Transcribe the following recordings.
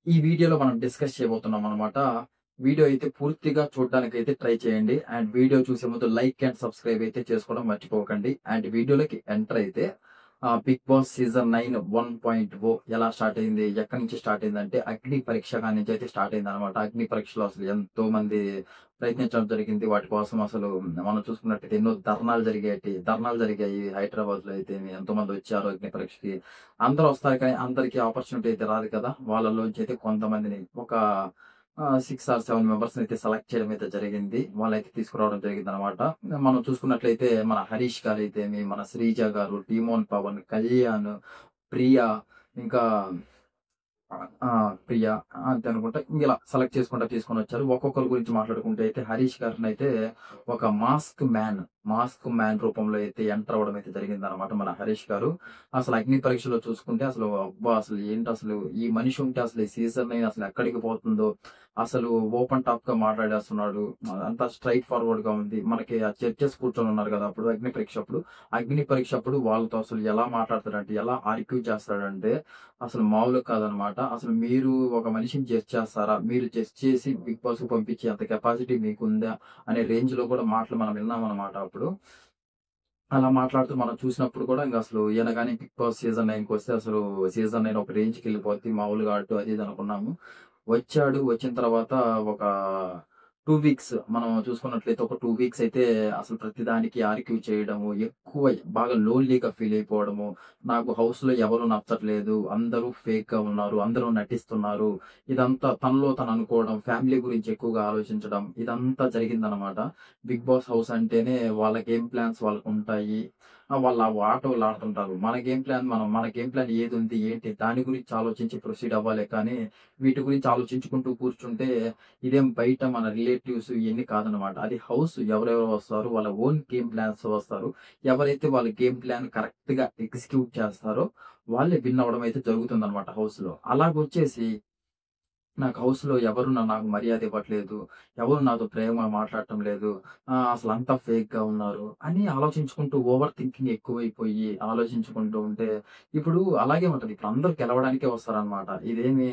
ఈ వీడియోలో మనం డిస్కస్ చేయబోతున్నాం అనమాట. వీడియో అయితే పూర్తిగా చూడడానికైతే ట్రై చేయండి. అండ్ వీడియో చూసే ముందు లైక్ అండ్ సబ్స్క్రైబ్ అయితే చేసుకోవడం మర్చిపోకండి. అండ్ వీడియోలోకి ఎంటర్ అయితే 'బిగ్ బాస్' సీజన్ 9 1.0 ఎలా స్టార్ట్ అయింది? ఎక్కడి నుంచి స్టార్ట్ అయిందంటే అగ్ని పరీక్ష కాడి నుంచి అయితే స్టార్ట్ అయిందనమాట. అగ్ని పరీక్షలో అసలు ఎంతో మంది ప్రయత్నించడం జరిగింది. వాటి కోసం అసలు మనం చూసుకున్నట్టయితే ఎన్నో ధర్నాలు జరిగాయి. హైదరాబాద్‌లో అయితేమి ఎంతోమంది వచ్చారు అగ్ని పరీక్షకి. అందరూ వస్తారు కానీ అందరికి ఆపర్చునిటీ అయితే రాదు కదా! వాళ్ళలోంచి అయితే కొంతమందిని ఒక 6 ఆర్ 7 మెంబర్స్‌ని అయితే సెలెక్ట్ చేయడం అయితే జరిగింది. వాళ్ళైతే తీసుకురావడం జరిగిందనమాట. మనం చూసుకున్నట్లయితే మన హరీష్ గారైతేమి, మన శ్రీజ గారు, టీమోన్ పవన్, కళ్యాణ్, ప్రియా ఇంకా ఆ! ప్రియా అంతే అనుకుంటా. ఇలా సెలెక్ట్ చేసుకుంటా తీసుకొనొచ్చారు. ఒక్కొక్కరి గురించి మాట్లాడుకుంటే అయితే హరీష్ గారినైతే ఒక మాస్క్ మ్యాన్ రూపంలో అయితే ఎంటర్ అవ్వడం అయితే జరిగిందనమాట మన హరీష్ గారు. అసలు అగ్ని పరీక్షలో చూసుకుంటే అసలు అబ్బా! అసలు ఏంటసలు ఈ మనిషి ఉంటే అసలు ఈ సీజన్ 9 అసలు ఎక్కడికి పోతుందో, అసలు ఓపెన్ టాప్‌గా మాట్లాడేస్తున్నాడు. అంతా స్ట్రెయిట్ ఫార్వర్డ్‌గా ఉంది. మనకి ఆ జడ్జెస్ కూర్చొని ఉన్నారు కదా! అప్పుడు అగ్ని పరీక్ష అప్పుడు వాళ్ళతో అసలు ఎలా మాట్లాడతాడంటే, ఎలా ఆర్గ్యూ చేస్తాడంటే అసలు మామూలుగా కాదనమాట. అసలు మీరు ఒక మనిషిని జడ్జ్ చేస్తారా? మీరు జడ్జ్ చేసి బిగ్ బాస్‌కి పంపించే అంత కెపాసిటీ మీకుందా? అనే రేంజ్‌లో కూడా మాటలు మనం విన్నామనమాట అప్పుడు. అలా మాట్లాడుతూ మనం చూసినప్పుడు కూడా ఇంక అసలు ఈయన గాని బిగ్ బాస్ సీజన్ 9కొస్తే అసలు సీజన్ 9 ఒక రేంజ్‌కెళ్ళిపోద్ది మామూలుగా అటు అది ఇది అనుకున్నాము. వచ్చాడు. వచ్చిన తర్వాత ఒక 2 వీక్స్ మనం చూసుకున్నట్లయితే ఒక 2 వీక్స్ అయితే అసలు ప్రతిదానికి ఆర్గ్యూ చేయడము, బాగా లోన్‌లీగా ఫీల్ అయిపోవడము. నాకు హౌస్‌లో ఎవరు నచ్చట్లేదు. అందరూ ఫేక్‌గా ఉన్నారు. అందరూ నటిస్తున్నారు. ఇదంతా తనలో తను అనుకోవడం, ఫ్యామిలీ గురించి ఎక్కువగా ఆలోచించడం ఇదంతా జరిగిందనమాట. బిగ్ బాస్ హౌస్ అంటేనే వాళ్ళ గేమ్ ప్లాన్స్ వాళ్ళకుంటాయి. వాళ్ళు ఆ ఆటలు ఆడుతుంటారు. మన గేమ్ ప్లాన్ ఏదుంది? ఏంటి? దాని గురించి ఆలోచించి ప్రొసీడ్ అవ్వాలే కానీ వీటి గురించి ఆలోచించుకుంటూ కూర్చుంటే ఇదేం బయట మన రిలేటివ్స్ ఇయన్నీ కాదనమాట. అది హౌస్ ఎవరెవరు వస్తారు, వాళ్ళ ఓన్ గేమ్ ప్లాన్స్‌తో వస్తారు. ఎవరైతే వాళ్ళ గేమ్ ప్లాన్ కరెక్ట్‌గా ఎగ్జిక్యూట్ చేస్తారో వాళ్ళే విన్ అవ్వడం అయితే జరుగుతుందనమాట హౌస్‌లో. అలాగొచ్చేసి నాకు హౌస్‌లో ఎవరు నాకు మర్యాద ఇవ్వట్లేదు. ఎవరు నాతో ప్రేమగా మాట్లాడటం లేదు. అసలంతా ఫేక్‌గా ఉన్నారు అని ఆలోచించుకుంటూ ఓవర్ థింకింగ్ ఎక్కువైపోయి ఆలోచించుకుంటూ ఉంటే ఇప్పుడు అలాగే ఉంటది. ఇప్పుడు అందరూ గెలవడానికే వస్తారనమాట. ఇదేమి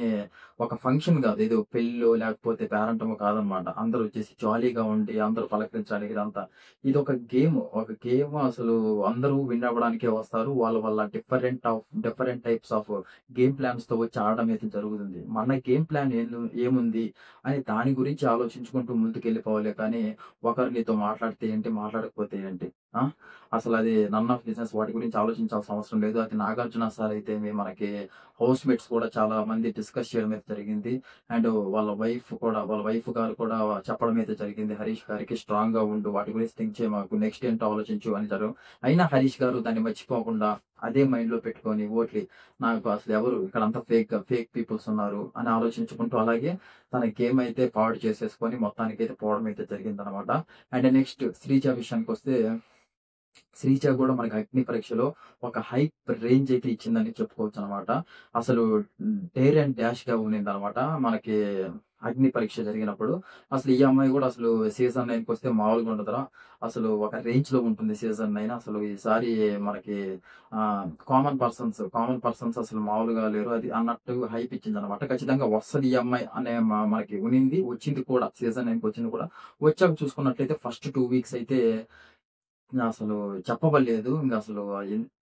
ఒక ఫంక్షన్ గాదు. ఏదో పెళ్ళో లేకపోతే పేరంటమో కాదనమాట. అందరూ వచ్చేసి జాలీగా ఉండి అందరూ పలకరించడానికి ఇదంతా. ఇదొక గేమ్. ఒక గేమ్ అసలు అందరూ విన్ అవ్వడానికే వస్తారు. వాళ్ళ వాళ్ళ డిఫరెంట్ టైప్స్ ఆఫ్ గేమ్ ప్లాన్స్‌తో వచ్చి ఆడడం అయితే జరుగుతుంది. మన గేమ్ ప్లాన్ ఏముంది అని దాని గురించి ఆలోచించుకుంటూ ముందుకెళ్ళిపోవాలే కానీ, ఒకరు నీతో మాట్లాడితే ఏంటి, మాట్లాడకపోతే ఏంటి? ఆ! అసలది నన్ ఆఫ్ బిజినెస్ వాటి గురించి ఆలోచించాల్సిన అవసరం లేదు. అది నాగార్జున సార్ అయితేమి మనకి హౌస్‌మేట్స్ కూడా చాలా మంది డిస్కస్ చేయడం అయితే జరిగింది. అండ్ వాళ్ళ వైఫ్ గారు కూడా చెప్పడం అయితే జరిగింది. హరీష్ గారికి స్ట్రాంగ్‌గా ఉండు. వాటి గురించి థింక్ చేయమాకు. నెక్స్ట్ ఏంటో ఆలోచించు అని అయినా హరీష్ గారు దాన్ని మర్చిపోకుండా అదే మైండ్‌లో పెట్టుకొని నాకు అసలు ఎవరు ఇక్కడంతా ఫేక్ పీపుల్స్ ఉన్నారు అని ఆలోచించుకుంటూ అలాగే తన గేమ్ అయితే పాడు చేసేసుకొని మొత్తానికైతే పోవడం అయితే జరిగిందనమాట. అండ్ నెక్స్ట్ శ్రీజ విషయానికొస్తే శ్రీజ గూడా మనకి అగ్ని పరీక్షలో ఒక హైప్ రేంజ్ అయితే ఇచ్చిందని చెప్పుకోవచ్చనమాట. అసలు డేర్ అండ్ డాష్‌గా ఉండిందనమాట. మనకి అగ్ని పరీక్ష జరిగినప్పుడు. అసలు ఈ అమ్మాయి గూడా అసలు సీజన్ 9కొస్తే మామూలుగా ఉండదురా! అసలు ఒక రేంజ్‌లో ఉంటుంది సీజన్ 9. అసలు ఈసారి మనకి కామన్ పర్సన్స్ అసలు మామూలుగా లేరు. అది అన్నట్టు హైప్ ఇచ్చిందనమాట. ఖచ్చితంగా వస్తది ఈ అమ్మాయి అనే మనకి వచ్చింది కూడా. సీజన్ 9కొచ్చింది కూడా. వచ్చాక చూసుకున్నట్లయితే ఫస్ట్ 2 వీక్స్ అయితే అసలు చెప్పబడలేదు. ఇంగసలు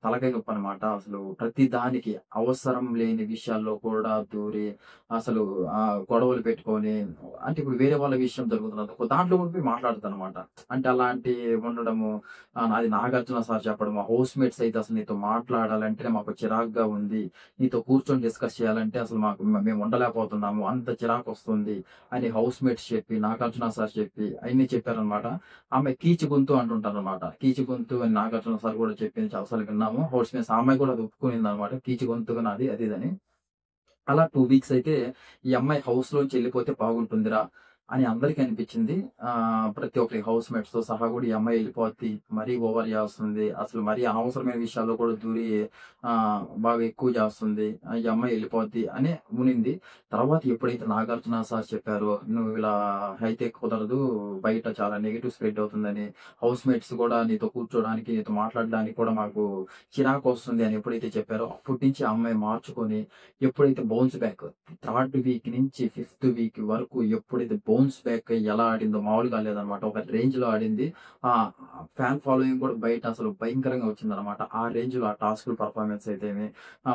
తలకాయ నొప్పనమాట. అసలు ప్రతి దానికి అవసరం లేని విషయాల్లో కూడా దూరి, అసలు గొడవలు పెట్టుకొని అంటే ఇప్పుడు వేరే వాళ్ళ విషయం జరుగుతున్నదనుకో దాంట్లో కూడా పోయి మాట్లాడుతదనమాట. అంటే అలాంటి ఉండడము అది నాగార్జున సార్ చెప్పడము, హౌస్‌మేట్స్ అయితే అసలు నీతో మాట్లాడాలంటేనే మాకు చిరాకుగా ఉంది. నీతో కూర్చొని డిస్కస్ చేయాలంటే అసలు మేము ఉండలేకపోతున్నాము. అంత చిరాకొస్తుంది అని హౌస్‌మేట్స్ చెప్పి, నాగార్జున సార్ చెప్పి అయన్నీ చెప్పారనమాట. ఆమె కీచు గొంతు అంటుంటారనమాట. కీచు గొంతు అని నాగార్జున సార్ కూడా చెప్పింది చాలా సార్లు విన్నాము. హౌస్ మేట్స్ ఆ అమ్మాయి కూడా అది ఒప్పుకునిందనమాట. కీచు గొంతుగా నాది అది ఇదని. అలా 2 వీక్స్ అయితే ఈ అమ్మాయి హౌస్‌లోంచి ఎళ్ళిపోతే బాగుంటుందిరా! అని అందరికీ అనిపించింది. ప్రతి ఒక్కరి హౌస్‌మేట్స్‌తో సహా కూడా ఈ అమ్మాయి ఎళ్ళిపోద్ది. మరీ ఓవర్ చేస్తుంది. అసలు మరీ అనవసరమైన విషయాల్లో కూడా దూరి బాగా ఎక్కువ చేస్తుంది. ఈ అమ్మాయి ఎళ్ళిపోద్ది అని ఉనింది. తర్వాత ఎప్పుడైతే నాగార్జున సార్ చెప్పారో, "నువ్వు ఇలా అయితే కుదరదు. బయట చాలా నెగెటివ్ స్ప్రెడ్ అవుతుందని. హౌస్‌మేట్స్ కూడా నీతో కూర్చోడానికి, నీతో మాట్లాడడానికి కూడా మాకు చిరాకొస్తుంది" అని ఎప్పుడైతే చెప్పారో, అప్పటి నుంచి ఆ అమ్మాయి మార్చుకొని ఎప్పుడైతే బౌన్స్ బ్యాక్ థర్డ్ వీక్ నుంచి ఫిఫ్త్ వీక్ వరకు ఎప్పుడైతే బౌన్స్ బ్యాక్ ఎలా ఆడిందో మామూలుగా లేదనమాట. ఒక రేంజ్‌లో ఆడింది. ఫ్యాన్ ఫాలోయింగ్ కూడా బయట అసలు భయంకరంగా వచ్చిందనమాట. ఆ రేంజ్‌లో ఆ టాస్క్‌లు పర్ఫార్మెన్స్ అయితేమి,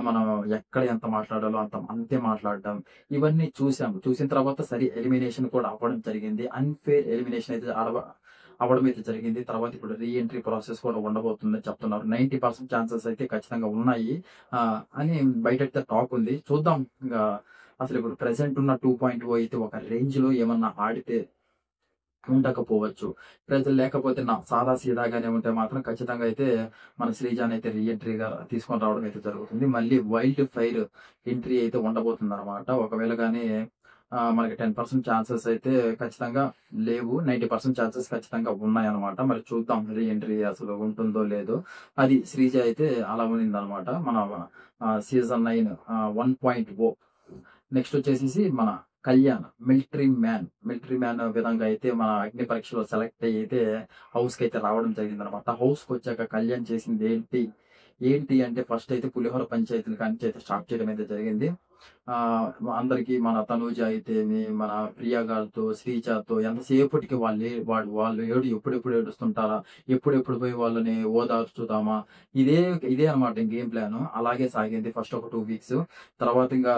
మనం ఎక్కడ ఎంత మాట్లాడాలో అంతే మాట్లాడడం, ఇవన్నీ చూసాము. చూసిన తర్వాత సరే ఎలిమినేషన్ కూడా అవ్వడం జరిగింది. అన్‌ఫెయిర్ ఎలిమినేషన్ అయితే అవ్వడం అయితే జరిగింది. తర్వాత ఇప్పుడు రీ ఎంట్రీ ప్రాసెస్ కూడా ఉండబోతుందని చెప్తున్నారు. 90% ఛాన్సెస్ అయితే ఖచ్చితంగా ఉన్నాయి అని బయటైతే టాక్ ఉంది. చూద్దాం ఇంగా అసలు ఇప్పుడు ప్రెజెంట్ ఉన్న 2.0 అయితే ఒక రేంజ్‌లో ఏమన్నా ఆడితే ఉండకపోవచ్చు. ప్రజలు లేకపోతే సాదా సీదాగానే ఉంటే మాత్రం ఖచ్చితంగా అయితే మన శ్రీజానైతే రీ ఎంట్రీగా తీసుకొని రావడం అయితే జరుగుతుంది. మళ్ళీ వైల్డ్ ఫైర్ ఎంట్రీ అయితే ఉండబోతుందనమాట. ఒకవేళ గాని మనకి 10% ఛాన్సెస్ అయితే ఖచ్చితంగా లేవు. 90% ఛాన్సెస్ ఖచ్చితంగా ఉన్నాయన్నమాట. మరి చూద్దాం రీ ఎంట్రీ అసలు ఉంటుందో లేదో. అది శ్రీజ అయితే అలా ఉన్నిందనమాట. మన సీజన్ 9 1.0. నెక్స్ట్ వచ్చేసేసి మన కళ్యాణ్ మిలిటరీ మ్యాన్ విధంగా అయితే మన అగ్ని పరీక్షలో సెలెక్ట్ అయితే హౌస్‌కి అయితే రావడం జరిగిందనమాట. హౌస్‌కి వచ్చాక కళ్యాణ్ చేసింది ఏంటి అంటే ఫస్ట్ అయితే పులిహోర పంచాయతీల కానించి అయితే స్టార్ట్ చేయడం అయితే జరిగింది. అందరికి మన తనూజ అయితేమి, మన ప్రియా గారితో, శ్రీజాతో ఎంతసేపటికి వాళ్ళు ఎప్పుడెప్పుడు ఏడుస్తుంటారా? ఎప్పుడెప్పుడు పోయి వాళ్ళని ఓదార్చుదామా? ఇదే ఇదే అనమాట గేమ్ ప్లాను. అలాగే సాగింది ఫస్ట్ ఒక 2 వీక్స్. తర్వాత ఇంగా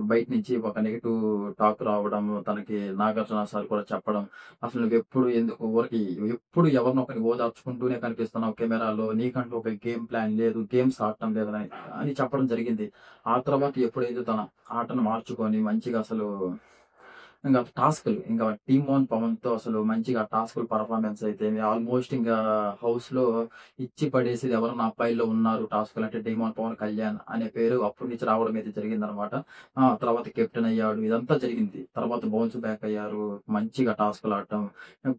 బయట నుంచి ఒక నెగెటివ్ టాక్ రావడం, తనకి నాగార్జున సార్ కూడా చెప్పడం, "అసలు నువ్వెప్పుడు ఎందుకు ఊరకి ఎప్పుడు ఎవరినో ఒకరిని ఓదార్చుకుంటూనే కనిపిస్తున్నావు కెమెరాలో. నీకంటూ ఒక గేమ్ ప్లాన్ లేదు. గేమ్స్ ఆడటం లేదని" అని చెప్పడం జరిగింది. ఆ తర్వాత ఎప్పుడైతే తన ఆటను మార్చుకొని మంచిగా అసలు ఇంక టీమ్ ఆన్ పవన్‌తో అసలు మంచిగా టాస్క్‌లు పర్ఫార్మెన్స్ అయితే ఆల్మోస్ట్ హౌస్‌లో ఇచ్చి పడేసేది ఎవరైనా అబ్బాయిల్లో ఉన్నారు టాస్క్‌లు అంటే డీమాన్ పవన్ కళ్యాణ్ అనే పేరు అప్పటి నుంచి రావడం అయితే జరిగిందనమాట. తర్వాత కెప్టెన్ అయ్యాడు. ఇదంతా జరిగింది. తర్వాత బౌన్స్ బ్యాక్ అయ్యారు. మంచిగా టాస్క్‌లు ఆడటం,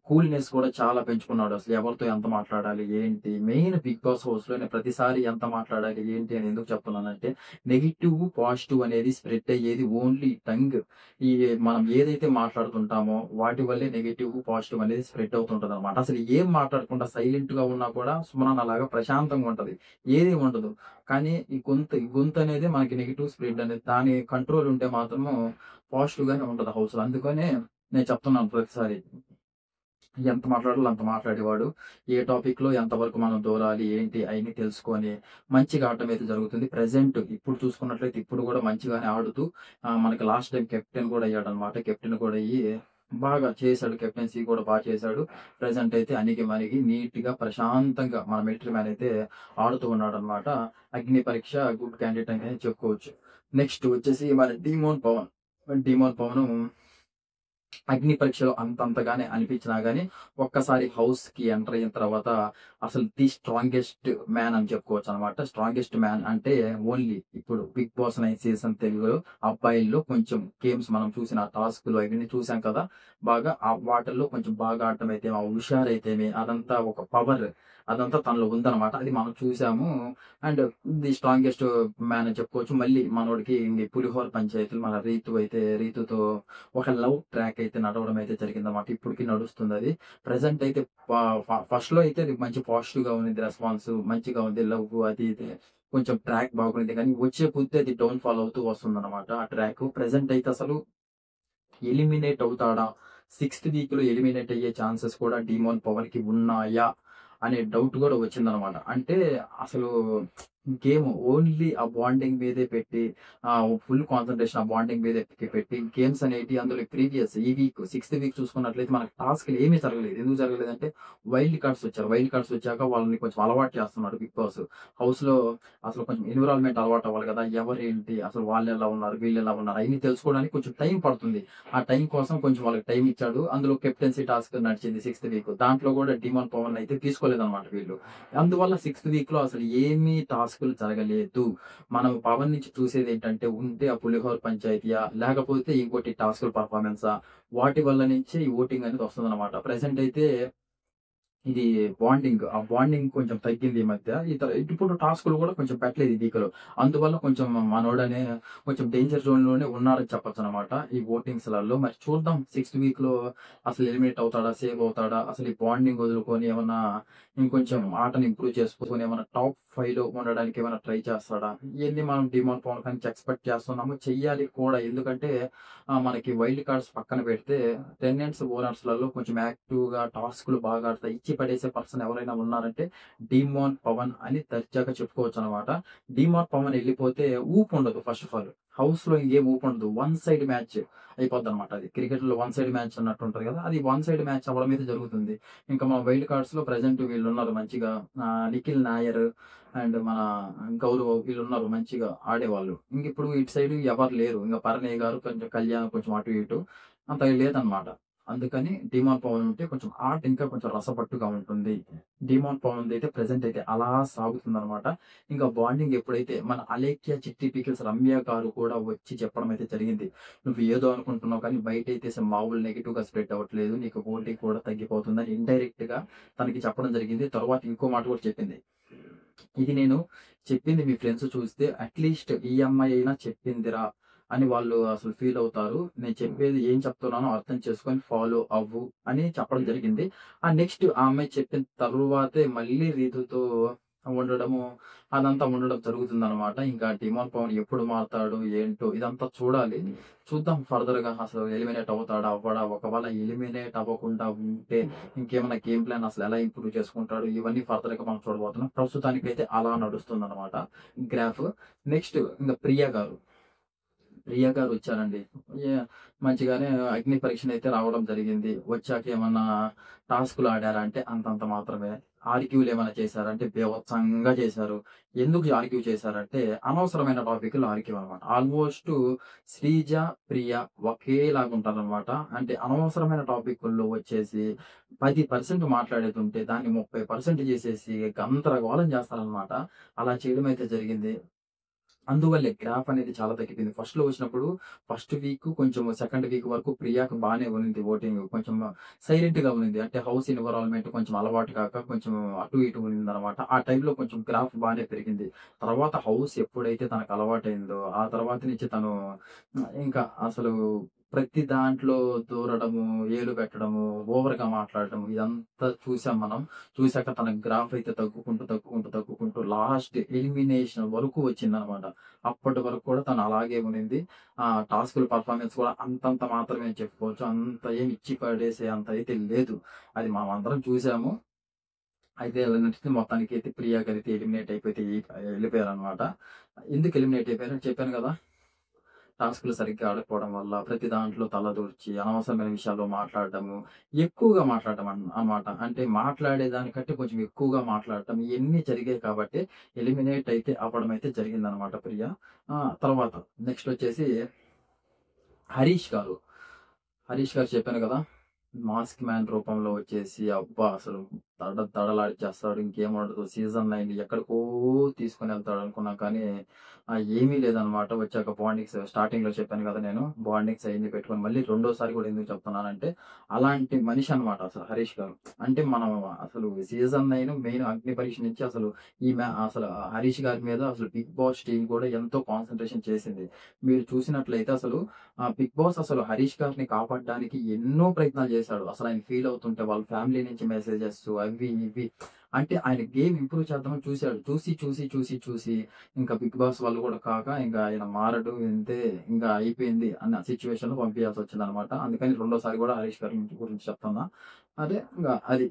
కూల్‌నెస్ కూడా చాలా పెంచుకున్నాడు. అసలు ఎవరితో ఎంత మాట్లాడాలి, ఏంటి మెయిన్ బిగ్ బాస్ హౌస్‌లోనే ప్రతిసారి ఎంత మాట్లాడాలి, ఏంటి అని ఎందుకు చెప్తున్నానంటే నెగెటివ్, పాజిటివ్ అనేది స్ప్రెడ్ అయ్యేది ఓన్లీ టంగ్. ఈ మనం ఏదైతే మాట్లాడుతుంటామో వాటి వల్లే నెగెటివ్, పాజిటివ్ అనేది స్ప్రెడ్ అవుతుంటదనమాట. అసలు ఏం మాట్లాడకుండా సైలెంట్‌గా ఉన్నా కూడా సుమనన్నలాగా ప్రశాంతంగా ఉంటది. ఏది ఉండదు. కానీ ఈ గొంతు అనేది మనకి నెగెటివ్ స్ప్రెడ్ అనేది దాని కంట్రోల్ ఉంటే మాత్రము పాజిటివ్‌గానే ఉంటది హౌస్‌లో. అందుకనే నేను చెప్తున్నాను ప్రతిసారి. ఎంత మాట్లాడాలో అంత మాట్లాడేవాడు. ఏ టాపిక్‌లో ఎంతవరకు మనం దూరాలి, ఏంటి అయన్నీ తెలుసుకొని మంచిగా ఆడటం అయితే జరుగుతుంది. ప్రెజెంట్ ఇప్పుడు చూసుకున్నట్లయితే ఇప్పుడు కూడా మంచిగానే ఆడుతూ మనకి లాస్ట్ టైమ్ కెప్టెన్ కూడా అయ్యాడన్నమాట. కెప్టెన్ కూడా అయ్యి బాగా చేశాడు. కెప్టెన్సీ కూడా చేశాడు. ప్రెజెంట్ అయితే అణిగి నీట్‌గా ప్రశాంతంగా మన మిలిటరీ మ్యాన్ అయితే ఆడుతూ ఉన్నాడన్నమాట. అగ్ని పరీక్ష గుడ్ క్యాండిడేట్ అని చెప్పుకోవచ్చు. నెక్స్ట్ వచ్చేసి మన డీమోన్ పవన్ అగ్ని పరీక్షలో అంతంతగానే అనిపించినా గాని, ఒక్కసారి హౌస్‌కి ఎంటర్ అయిన తర్వాత అసలు ది స్ట్రాంగెస్ట్ మ్యాన్ అని చెప్పుకోవచ్చనమాట. స్ట్రాంగెస్ట్ మ్యాన్ అంటే ఓన్లీ ఇప్పుడు 'బిగ్ బాస్ 9' సీజన్ తెలుగులో అబ్బాయిల్లో కొంచెం గేమ్స్ మనం చూసిన టాస్క్‌లు అవన్నీ చూసాం కదా! బాగా వాటిల్లో కొంచెం బాగా ఆడటం అయితేమి, ఆ హుషారైతేమి అదంతా ఒక పవర్ అదంతా తనలో ఉందనమాట. అది మనం చూసాము. అండ్ ది స్ట్రాంగెస్ట్ మ్యాన్ అని చెప్పుకోవచ్చు. మళ్ళీ మనోడికి పులిహోర పంచాయతీలు మన రీతుతో ఒక లవ్ ట్రాక్ అయితే నడవడం అయితే జరిగిందన్నమాట. ఇప్పటికి నడుస్తుందది. ప్రెజెంట్ అయితే ప ఫ ఫస్ట్‌లో అయితే అది మంచి పాజిటివ్‌గా ఉండింది రెస్పాన్స్. మంచిగా ఉంది లవ్ అది ఇది. కొంచెం ట్రాక్ బాగుంది కానీ వచ్చే కొద్దీ అది డౌన్ ఫాల్ అవుతూ వస్తుందన్నమాట ఆ ట్రాక్. ప్రెజెంట్ అయితే అసలు ఎలిమినేట్ అవుతాడా? సిక్స్త్ వీక్‌లో ఎలిమినేట్ అయ్యే ఛాన్సెస్ కూడా డీమోన్ పవన్‌కి ఉన్నాయా? అనే డౌట్ గూడా వచ్చిందనమాట. అంటే అసలు గేమ్ ఓన్లీ ఆ బాండింగ్ మీదే పెట్టి ఫుల్ కాన్సంట్రేషన్ ఆ బాండింగ్ మీదే పెట్టి గేమ్స్ అనేటివి అందులో ప్రీవియస్ ఈ వీక్ సిక్స్త్ వీక్ చూసుకున్నట్లయితే మనకు టాస్క్‌లు ఏమీ జరగలేదు. ఎందుకు జరగలేదంటే వైల్డ్ కార్డ్స్ వచ్చారు. వైల్డ్ కార్డ్స్ వచ్చాక వాళ్ళని కొంచెం అలవాటు చేస్తున్నాడు బిగ్ బాస్. హౌస్‌లో అసలు కొంచెం ఎన్విరాన్మెంట్ అలవాటు అవ్వాలి కదా! ఎవరేంటి? అసలు వాళ్ళెలా ఉన్నారు? వీళ్ళెలా ఉన్నారు? అయన్నీ తెలుసుకోవడానికి కొంచెం టైం పడుతుంది. ఆ టైం కోసం కొంచెం వాళ్ళకి టైం ఇచ్చాడు. అందులో కెప్టెన్సీ టాస్క్ నడిచింది సిక్స్త్ వీక్. దాంట్లో కూడా డీమోన్ పవన్ అయితే తీసుకోలేదన్నమాట వీళ్ళు. అందువల్ల సిక్స్త్ వీక్‌లో అసలు ఏమీ టాస్క్ టాస్కులు జరగలేదు. మనం పవన్ నుంచి చూసేది ఏంటంటే ఉంటే ఆ పులిహోర పంచాయతీయా లేకపోతే ఇంకోటి టాస్కుల పర్ఫార్మెన్సా వాటి వల్ల నుంచే ఈ ఓటింగ్ అనేది వస్తుందన్నమాట. ప్రెజెంట్ అయితే ఇది బాండింగ్. ఆ బాండింగ్ కొంచెం తగ్గింది ఈ మధ్య. ఇప్పుడు టాస్క్‌లు గూడా కొంచెం పెట్టలేదు ఈ వీక్‌లో. అందువల్ల కొంచెం మనోడనే కొంచెం డేంజర్ జోన్‌లోనే ఉన్నాడని చెప్పొచ్చనమాట. ఈ వోటింగ్స్‌లలో. మరి చూద్దాం సిక్స్త్ వీక్‌లో అసలు ఎలిమినేట్ అవుతాడా? సేవ్ అవుతాడా? అసలు ఈ బాండింగ్ వదులుకొని ఏమన్నా ఇంకొంచెం ఆటని ఇంప్రూవ్ చేసుకొని ఏమన్నా టాప్ 5లో ఉండడానికి ఏమైనా ట్రై చేస్తాడా? ఇయన్నీ మనం డిమాండ్ పవన్ నుంచి ఎక్స్‌పెక్ట్ చేస్తున్నాము. చెయ్యాలి కూడా. ఎందుకంటే మనకి వైల్డ్ కార్డ్స్ పక్కన పెడితే టెనెంట్స్, ఓనర్స్‌లలో కొంచెం యాక్టివ్‌గా టాస్క్‌లు బాగా ఆడతా ఇచ్చి పడేసే పర్సన్ ఎవరైనా ఉన్నారంటే డీమాన్ పవన్ అని దర్జాగా చెప్పుకోవచ్చనమాట. డీమాన్ పవన్ ఎళ్ళిపోతే ఊపుండదు ఫస్ట్ ఆఫ్ ఆల్. హౌస్‌లో ఇంకేం ఊపుండదు. వన్ సైడ్ మ్యాచ్ అయిపోద్దనమాట అది. క్రికెట్‌లో వన్ సైడ్ మ్యాచ్ అన్నట్టుంటది కదా! అది వన్ సైడ్ మ్యాచ్ అవ్వడం అయితే జరుగుతుంది. ఇంకా మన వైల్డ్ కార్డ్స్‌లో ప్రెజెంట్ వీళ్ళున్నారు మంచిగా నిఖిల్ నాయర్ అండ్ మన గౌరవ్ వీళ్ళున్నారు మంచిగా ఆడేవాళ్ళు. ఇంకిప్పుడు ఇటు సైడ్ ఎవరు లేరు. ఇంక పరణయ్ గారు కొంచెం కళ్యాణ్ కొంచెం అటు ఇటు అంతగా లేదనమాట. అందుకని డీమాన్ పవన్ ఉంటే కొంచెం ఆట ఇంకా కొంచెం రసపట్టుగా ఉంటుంది. డీమాన్ పవన్‌దయితే ప్రెజెంట్ అయితే అలా సాగుతుందనమాట. ఇంకా బాండింగ్ ఎప్పుడైతే మన అలేఖ్య, చిట్టి పీకిల్స్ రమ్య గారు కూడా వచ్చి చెప్పడం అయితే జరిగింది. "నువ్వు ఏదో అనుకుంటున్నావు కానీ బయటైతే మామూలు నెగెటివ్‌గా స్ప్రెడ్ అవ్వట్లేదు. నీకు ఓటింగ్ కూడా తగ్గిపోతుందని" ఇండైరెక్ట్‌గా తనకి చెప్పడం జరిగింది. తర్వాత ఇంకో మాట కూడా చెప్పింది. ఇది నేను చెప్పింది మీ ఫ్రెండ్స్ చూస్తే అట్‌లీస్ట్ ఈ అమ్మాయి అయినా చెప్పిందిరా అని వాళ్ళు అసలు ఫీల్ అవుతారు. నేను చెప్పేది ఏం చెప్తున్నానో అర్థం చేసుకొని ఫాలో అవ్వు అని చెప్పడం జరిగింది. నెక్స్ట్ ఆ అమ్మాయి చెప్పిన తరువాతే మళ్ళీ రీతుతో ఉండడము అదంతా ఉండడం జరుగుతుందనమాట. ఇంకా డిమాండ్ పవన్ ఎప్పుడు మారతాడు ఏంటో ఇదంతా చూడాలి. చూద్దాం ఫర్దర్‌గా అసలు ఎలిమినేట్ అవుతాడా? అవ్వడా? ఒకవేళ ఎలిమినేట్ అవ్వకుండా ఉంటే ఇంకేమన్నా గేమ్ ప్లాన్ అసలు ఎలా ఇంప్రూవ్ చేసుకుంటాడు? ఇవన్నీ ఫర్దర్‌గా మనం చూడబోతున్నాం. ప్రస్తుతానికైతే అలా నడుస్తుందనమాట గ్రాఫ్. నెక్స్ట్ ఇంక ప్రియ గారు వచ్చారండి. యాహ్! మంచిగానే అగ్ని పరీక్షనైతే రావడం జరిగింది. వచ్చాక ఏమన్నా టాస్క్‌లు ఆడారా అంటే అంతంత మాత్రమే. ఆర్గ్యూలు ఏమైనా చేశారా అంటే బీభత్సంగా చేశారు. ఎందుకు ఆర్గ్యూ చేశారంటే అనవసరమైన టాపిక్‌లో ఆర్గ్యూ అనమాట. ఆల్‌మోస్ట్ శ్రీజ, ప్రియ ఒకేలాగుంటారనమాట. అంటే అనవసరమైన టాపిక్కుల్లో వచ్చేసి 10% మాట్లాడేదుంటే దాన్ని 30% చేసేసి గందరగోళం చేస్తారనమాట. అలా చేయడం అయితే జరిగింది. అందువల్లే గ్రాఫ్ అనేది చాలా తగ్గిపోయింది. ఫస్ట్‌లో వచ్చినప్పుడు ఫస్ట్ వీక్ కొంచెం సెకండ్ వీక్ వరకు ప్రియాకి బానే ఉన్నింది ఓటింగ్. కొంచెం సైలెంట్‌గా ఉన్నింది. అంటే హౌస్ ఎన్విరాన్మెంట్ కొంచెం అలవాటు కాక కొంచెం అటు ఇటు ఉన్నిందనమాట. ఆ టైంలో కొంచెం గ్రాఫ్ బానే పెరిగింది. తర్వాత హౌస్ ఎప్పుడైతే తనకు అలవాటయిందో ఆ తర్వాత నుంచి తను ఇంకా అసలు ప్రతి దాంట్లో దూరడము, ఏలు పెట్టడము, ఓవర్‌గా మాట్లాడడము ఇదంతా చూసాం మనం. చూసాక తన గ్రాఫ్ అయితే తగ్గుకుంటూ లాస్ట్ ఎలిమినేషన్ వరకు వచ్చిందనమాట. అప్పటి వరకు కూడా తను అలాగే ఉన్నింది. టాస్కుల పర్ఫార్మెన్స్ కూడా అంతంత మాత్రమే అని చెప్పుకోవచ్చు. అంత ఏమి ఇచ్చి పడేసే అంత అయితే లేదు. అది మనమందరం చూసాము. అయితే నచ్చితే మొత్తానికైతే ప్రియా గారైతే ఎలిమినేట్ అయిపోతే ఎళ్ళిపోయారనమాట. ఎందుకు ఎలిమినేట్ అయిపోయారో చెప్పాను గదా! టాస్క్‌లు సరిగ్గా ఆడకపోవడం వల్ల ప్రతి దాంట్లో తలదూర్చి అనవసరమైన విషయాల్లో మాట్లాడడము, ఎక్కువగా మాట్లాడడం అన్నమాట. అంటే మాట్లాడే దానికంటే కొంచెం ఎక్కువగా మాట్లాడటం ఇయన్నీ జరిగాయి కాబట్టి ఎలిమినేట్ అయితే అవ్వడం అయితే జరిగిందనమాట ప్రియ. తర్వాత నెక్స్ట్ వచ్చేసి హరీష్ గారు. హరీష్ గారు చెప్పాను గదా! మాస్క్ మ్యాన్ రూపంలో వచ్చేసి అబ్బా! అసలు దడదడలాడిచ్చేస్తాడు. ఇంకేముండదు. సీజన్ 9 ఎక్కడికో తీసుకొనెళ్తాడనుకున్నా కానీ ఏమీ లేదనమాట. వచ్చాక బాండింగ్స్ స్టార్టింగ్‌లో చెప్పాను గదా! నేను. బాండింగ్స్ అయన్నీ పెట్టుకొని మళ్ళీ రెండోసారి గూడా ఎందుకు చెప్తున్నానంటే అలాంటి మనిషి అనమాట అసలు హరీష్ గారు. అంటే మనం అసలు సీజన్ 9 మెయిన్ అగ్ని పరీక్ష నుంచి అసలు అసలు హరీష్ గారి మీద అసలు 'బిగ్ బాస్' టీమ్ కూడా ఎంతో కాన్సంట్రేషన్ చేసింది. మీరు చూసినట్లయితే అసలు 'బిగ్ బాస్' అసలు హరీష్ గారిని కాపాడడానికి ఎన్నో ప్రయత్నాలు చేశాడు. అసలు ఆయన ఫీల్ అవుతుంటే వాళ్ళ ఫ్యామిలీ నుంచి మెసేజెస్ అవి ఇవి అంటే ఆయన గేమ్ ఇంప్రూవ్ చేద్దామని చూసాడు. చూసి ఇంకా 'బిగ్ బాస్' వాళ్ళు కూడా కాక ఇంకా ఆయన మారడు ఇంతే ఇంకా అయిపోయింది అన్న సిట్యుయేషన్‌లో పంపియాల్సొచ్చిందనమాట. అందుకని రెండోసారి కూడా హరీష్ గారి గురించి చెప్తున్నా. అదే ఇంగ అది.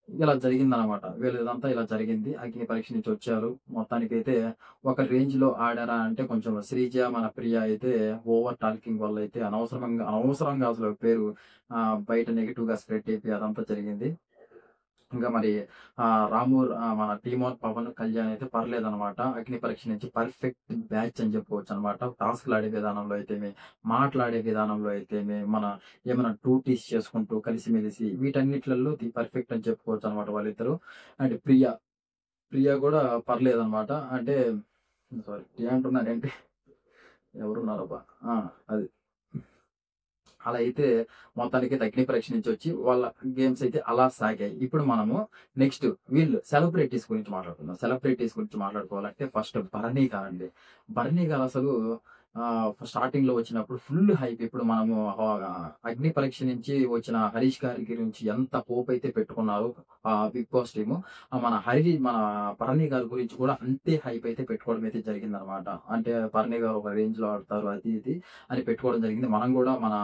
ఇలా జరిగిందనమాట. వీళ్ళదంతా ఇలా జరిగింది. అగ్ని పరీక్ష నుంచి వచ్చారు. మొత్తానికైతే ఒక రేంజ్‌లో ఆడారా అంటే కొంచెం శ్రీజ, మన ప్రియ అయితే ఓవర్ టాకింగ్ వల్ల అయితే అనవసరంగా అసలు పేరు బయట నెగెటివ్‌గా స్ప్రెడ్ అయిపోయి అదంతా జరిగింది. ఇంకా మరి మన టీమోన్, పవన్, కళ్యాణ్ అయితే పర్లేదనమాట. అగ్ని పరీక్ష నుంచి పర్ఫెక్ట్ బ్యాచ్ అని చెప్పుకోవచ్చనమాట. టాస్క్‌లాడే విధానంలో అయితేమి, మాట్లాడే విధానంలో అయితేమి, ఏమైనా డ్యూటీస్ చేసుకుంటూ కలిసిమెలిసి వీటన్నిట్లల్లో ది పర్ఫెక్ట్ అని చెప్పుకోవచ్చనమాట వాళ్ళిద్దరూ. అండ్ ప్రియ ప్రియా కూడా పర్లేదనమాట. అంటే సారీ ప్రియా అంటున్నానేంటి, ఎవరున్నారబ్బా! ఆ! అది. అలా అయితే మొత్తానికి అగ్ని పరీక్ష నుంచి వచ్చి వాళ్ళ గేమ్స్ అయితే అలా సాగాయి. ఇప్పుడు మనము నెక్స్ట్ వీళ్ళు సెలబ్రిటీస్ గురించి మాట్లాడుకుందాం. సెలబ్రిటీస్ గురించి మాట్లాడుకోవాలంటే ఫస్ట్ భరణి గారండి. భరణి గారు అసలు స్టార్టింగ్‌లో వచ్చినప్పుడు ఫుల్ హైప్. ఇప్పుడు మనము అగ్ని పరీక్ష నుంచి వచ్చిన హరీష్ గారి గురించి ఎంత హోప్ అయితే పెట్టుకున్నారో బిగ్ బాస్ టీము. మన భరణి గారి గురించి కూడా అంతే హైప్ అయితే పెట్టుకోవడం అయితే జరిగిందనమాట. అంటే భరణి గారు ఒక రేంజ్‌లో ఆడతారు అది ఇది అని పెట్టుకోవడం జరిగింది. మనం కూడా మన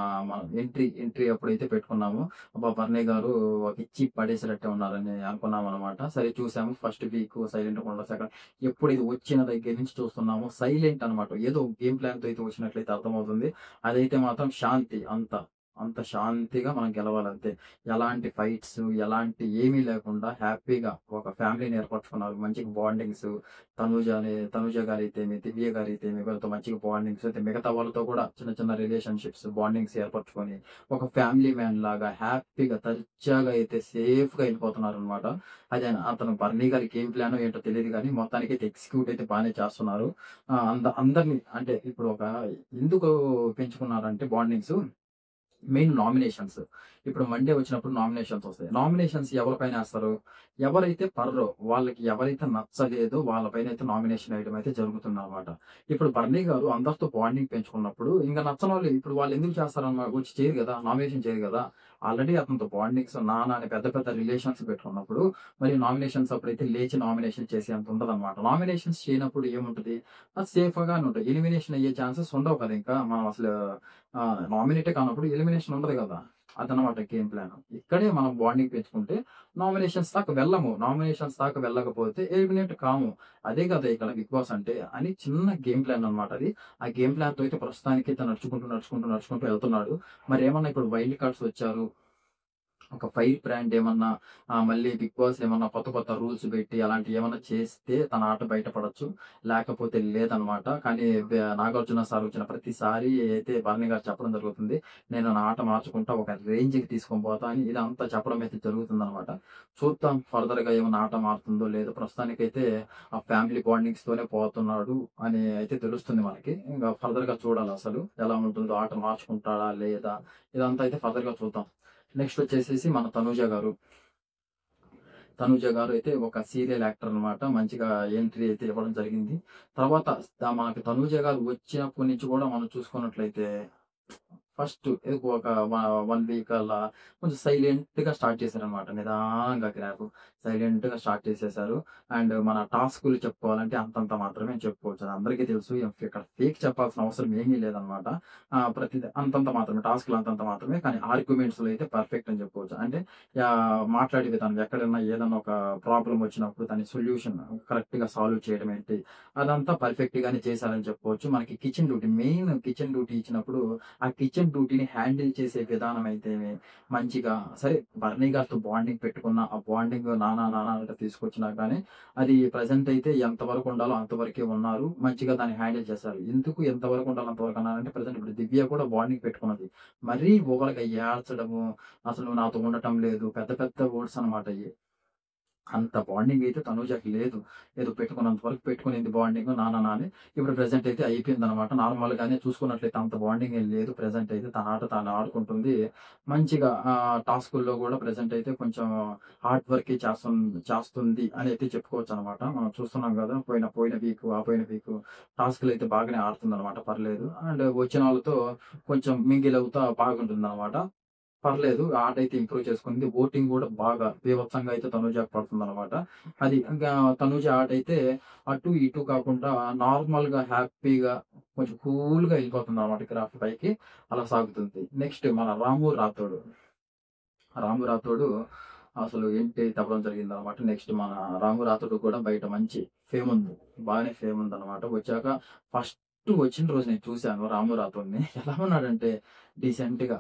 ఎంట్రీ అప్పుడైతే పెట్టుకున్నాము. అబ్బా! బర్నీ గారు ఒక ఇచ్చి పడేసేటట్టే ఉన్నారని అనుకున్నామనమాట. సరే చూసాము. ఫస్ట్ వీక్ సైలెంట్‌గా ఉండడం. ఎప్పుడు ఇది వచ్చిన దగ్గర నుంచి చూస్తున్నాము. సైలెంట్ అనమాట. ఏదో గేమ్ ప్లాన్‌తో అయితే వచ్చినట్లయితే అర్థమవుతుంది. అదైతే మాత్రం శాంతి అంత శాంతిగా మనం గెలవాలంతే. ఎలాంటి ఫైట్స్, ఎలాంటి ఏమీ లేకుండా హ్యాపీగా ఒక ఫ్యామిలీని ఏర్పరచుకున్నారు. మంచిగా బాండింగ్స్ తనూజ గారైతేమి, దివ్య గారైతేమి వీళ్ళతో మంచిగా బాండింగ్స్ అయితే మిగతా వాళ్ళతో కూడా చిన్న చిన్న రిలేషన్‌షిప్స్, బాండింగ్స్ ఏర్పరచుకొని ఒక ఫ్యామిలీ మ్యాన్ లాగా హ్యాపీగా దర్జాగా అయితే సేఫ్‌గా ఎళ్ళిపోతున్నారనమాట. అతను బర్నీ గారి గేమ్ ప్లానో ఏంటో తెలీదు గానీ మొత్తానికైతే ఎగ్జిక్యూట్ అయితే బానే చేస్తున్నారు. అందరిని అంటే ఇప్పుడు ఎందుకు పెంచుకున్నారంటే బాండింగ్స్ మెయిన్ నామినేషన్స్. ఇప్పుడు మండే వచ్చినప్పుడు నామినేషన్స్ వస్తాయి. నామినేషన్స్ ఎవరి పైన ఏస్తారు? ఎవరైతే పర్రో, వాళ్ళకి ఎవరైతే నచ్చలేదో వాళ్ళ పైనైతే నామినేషన్ వేయడం అయితే జరుగుతుందనమాట. ఇప్పుడు బర్నీ గారు అందరితో బాండింగ్ పెంచుకున్నప్పుడు ఇంక నచ్చనోళ్ళు ఇప్పుడు వాళ్ళెందుకు వచ్చి చేయరు గదా! నామినేషన్ చేయరు గదా! ఆల్రెడీ అతనితో బాండింగ్స్ అని పెద్ద పెద్ద రిలేషన్స్ పెట్టుకున్నప్పుడు మరి నామినేషన్స్ అప్పుడైతే లేచి నామినేషన్ చేసేంత ఉండదనమాట. నామినేషన్స్ చేయనప్పుడు ఏముంటది? అది సేఫ్‌గానే ఉంటది. ఎలిమినేషన్ అయ్యే ఛాన్సెస్ ఉండవు కదా! ఇంకా. మనం అసలు నామినేటే కానప్పుడు ఎలిమినేషన్ ఉండదు గదా! అదనమాట గేమ్ ప్లాన్. ఇక్కడే మనం బాండింగ్ పెంచుకుంటే నామినేషన్స్ దాకా వెళ్ళము. నామినేషన్స్ దాకా వెళ్ళకపోతే ఎలిమినేట్ కాము. అదే కదా ఇక్కడ బిగ్ బాస్ అంటే అని చిన్న గేమ్ ప్లాన్ అన్నమాట అది. ఆ గేమ్ ప్లాన్‌తో అయితే ప్రస్తుతానికైతే నడుచుకుంటూ వెళ్తున్నాడు. మరేమన్నా ఇప్పుడు వైల్డ్ కార్డ్స్ వచ్చారు. ఒక ఫైర్ బ్రాండ్ ఏమన్నా మళ్ళీ బిగ్ బాస్ ఏమన్నా కొత్త రూల్స్ పెట్టి అలాంటివి ఏమన్నా చేస్తే తన ఆట బయటపడొచ్చు. లేకపోతే లేదనమాట. కానీ నాగార్జున సార్ వచ్చిన ప్రతిసారి అయితే భరణి గారు చెప్పడం జరుగుతుంది. నేను నా ఆట మార్చుకుంటా ఒక రేంజ్‌కి తీసుకొని పోతా అని ఇదంతా చెప్పడం అయితే జరుగుతుందనమాట. చూద్దాం ఫర్దర్‌గా ఏమన్నా ఆట మారుతుందో లేదో. ప్రస్తుతానికైతే ఆ ఫ్యామిలీ బాండింగ్స్‌తోనే పోతున్నాడు అని అయితే తెలుస్తుంది మనకి. ఇంక ఫర్దర్‌గా చూడాలసలు. ఎలా ఉంటుందో ఆట మార్చుకుంటాడా లేదా? ఇదంతా అయితే ఫర్దర్‌గా చూద్దాం. నెక్స్ట్ వచ్చేసేసి మన తనూజ గారు. తనూజ గారు అయితే ఒక సీరియల్ యాక్టర్ అన్నమాట. మంచిగా ఎంట్రీ అయితే ఇవ్వడం జరిగింది. తర్వాత మనకి తనూజ గారు వచ్చినప్పటి నుంచి కూడా మనం చూసుకున్నట్లయితే ఫస్ట్ ఒక 1 వీక్ అలా కొంచెం సైలెంట్‌గా స్టార్ట్ చేశారనమాట. నిదానంగా గ్రాఫ్. సైలెంట్‌గా స్టార్ట్ చేసేసారు. అండ్ మన టాస్కులు చెప్పుకోవాలంటే అంతంత మాత్రమే చెప్పుకోవచ్చు. అది అందరికీ తెలుసు. ఇక్కడ ఫేక్ చెప్పాల్సిన అవసరం ఏమీ లేదనమాట. ప్రతిది అంతంత మాత్రమే. టాస్కులు అంతంత మాత్రమే. కానీ ఆర్గ్యుమెంట్స్‌లో అయితే పర్ఫెక్ట్ అని చెప్పుకోవచ్చు. అంటే మాట్లాడే విధానం ఎక్కడన్నా ఏదన్నా ఒక ప్రాబ్లమ్ వచ్చినప్పుడు దాని సొల్యూషన్ కరెక్ట్‌గా సాల్వ్ చేయడం ఏంటి, అదంతా పర్ఫెక్ట్‌గానే చేశారని చెప్పుకోవచ్చు. మనకి kitchen duty main kitchen duty ఇచ్చినప్పుడు ఆ కిచెన్ డ్యూటీని హ్యాండిల్ చేసే విధానం అయితేనే మంచిగా సరే బర్నీ గారితో బాండింగ్ పెట్టుకున్న ఆ బాండింగ్ నానా అంటే తీసుకొచ్చినా కానీ అది ప్రెజెంట్ అయితే ఎంతవరకు ఉండాలో అంతవరకే ఉన్నారు. మంచిగా దాన్ని హ్యాండిల్ చేశారు. ఎందుకు ఎంతవరకు ఉండాలో అంతవరకు అన్నారంటే ప్రెజెంట్ ఇప్పుడు దివ్య కూడా బాండింగ్ పెట్టుకున్నది. మరీ ఓవర్‌గా ఏడ్చడము, అసలు నువ్వు నాతో ఉండటం లేదు పెద్ద పెద్ద వర్డ్స్ అనమాట అయ్యి. అంత బాండింగ్ అయితే తనూజకి లేదు. ఏదో పెట్టుకున్నంత వరకు పెట్టుకునింది బాండింగ్ అని. ఇప్పుడు ప్రెజెంట్ అయితే అయిపోయిందనమాట. నార్మల్‌గానే చూసుకున్నట్లయితే అంత బాండింగ్ ఏం లేదు. ప్రెజెంట్ అయితే తన ఆట తాను ఆడుకుంటుంది. మంచిగా టాస్కుల్లో గూడా ప్రెజెంట్ అయితే కొంచెం హార్డ్ వర్కే చేస్తుంది అని అయితే చెప్పుకోవచ్చనమాట. మనం చూస్తున్నాం గదా! పోయిన వీకు టాస్కులయితే బాగానే ఆడుతుందనమాట. పర్లేదు. అండ్ వచ్చిన వాళ్ళతో కొంచెం మింగిల్ అవుతా బాగుంటుందనమాట. పర్లేదు. ఆటైతే ఇంప్రూవ్ చేసుకుంది. ఓటింగ్ గూడా బాగా బీభత్సంగా అయితే తనూజకి పడుతుందనమాట. అది ఇంకా తనూజ ఆటైతే అటు, ఇటు కాకుండా నార్మల్‌గా, హ్యాపీగా కొంచెం కూల్‌గా ఎళ్ళిపోతుందనమాట గ్రాఫ్ పైకి. అలా సాగుతుంది. నెక్స్ట్ మన రాము రాథోడు. రాము రాథోడు అసలు ఏంటి తవ్వడం జరిగిందనమాట. నెక్స్ట్ మన రాము రాథోడు కూడా బయట మంచి ఫేముంది. బాగానే ఫేముందనమాట. వచ్చాక ఫస్ట్ వచ్చిన రోజు నేను చూసాను రాము రాథోడ్‌ని. ఎలా ఉన్నాడంటే డీసెంట్‌గా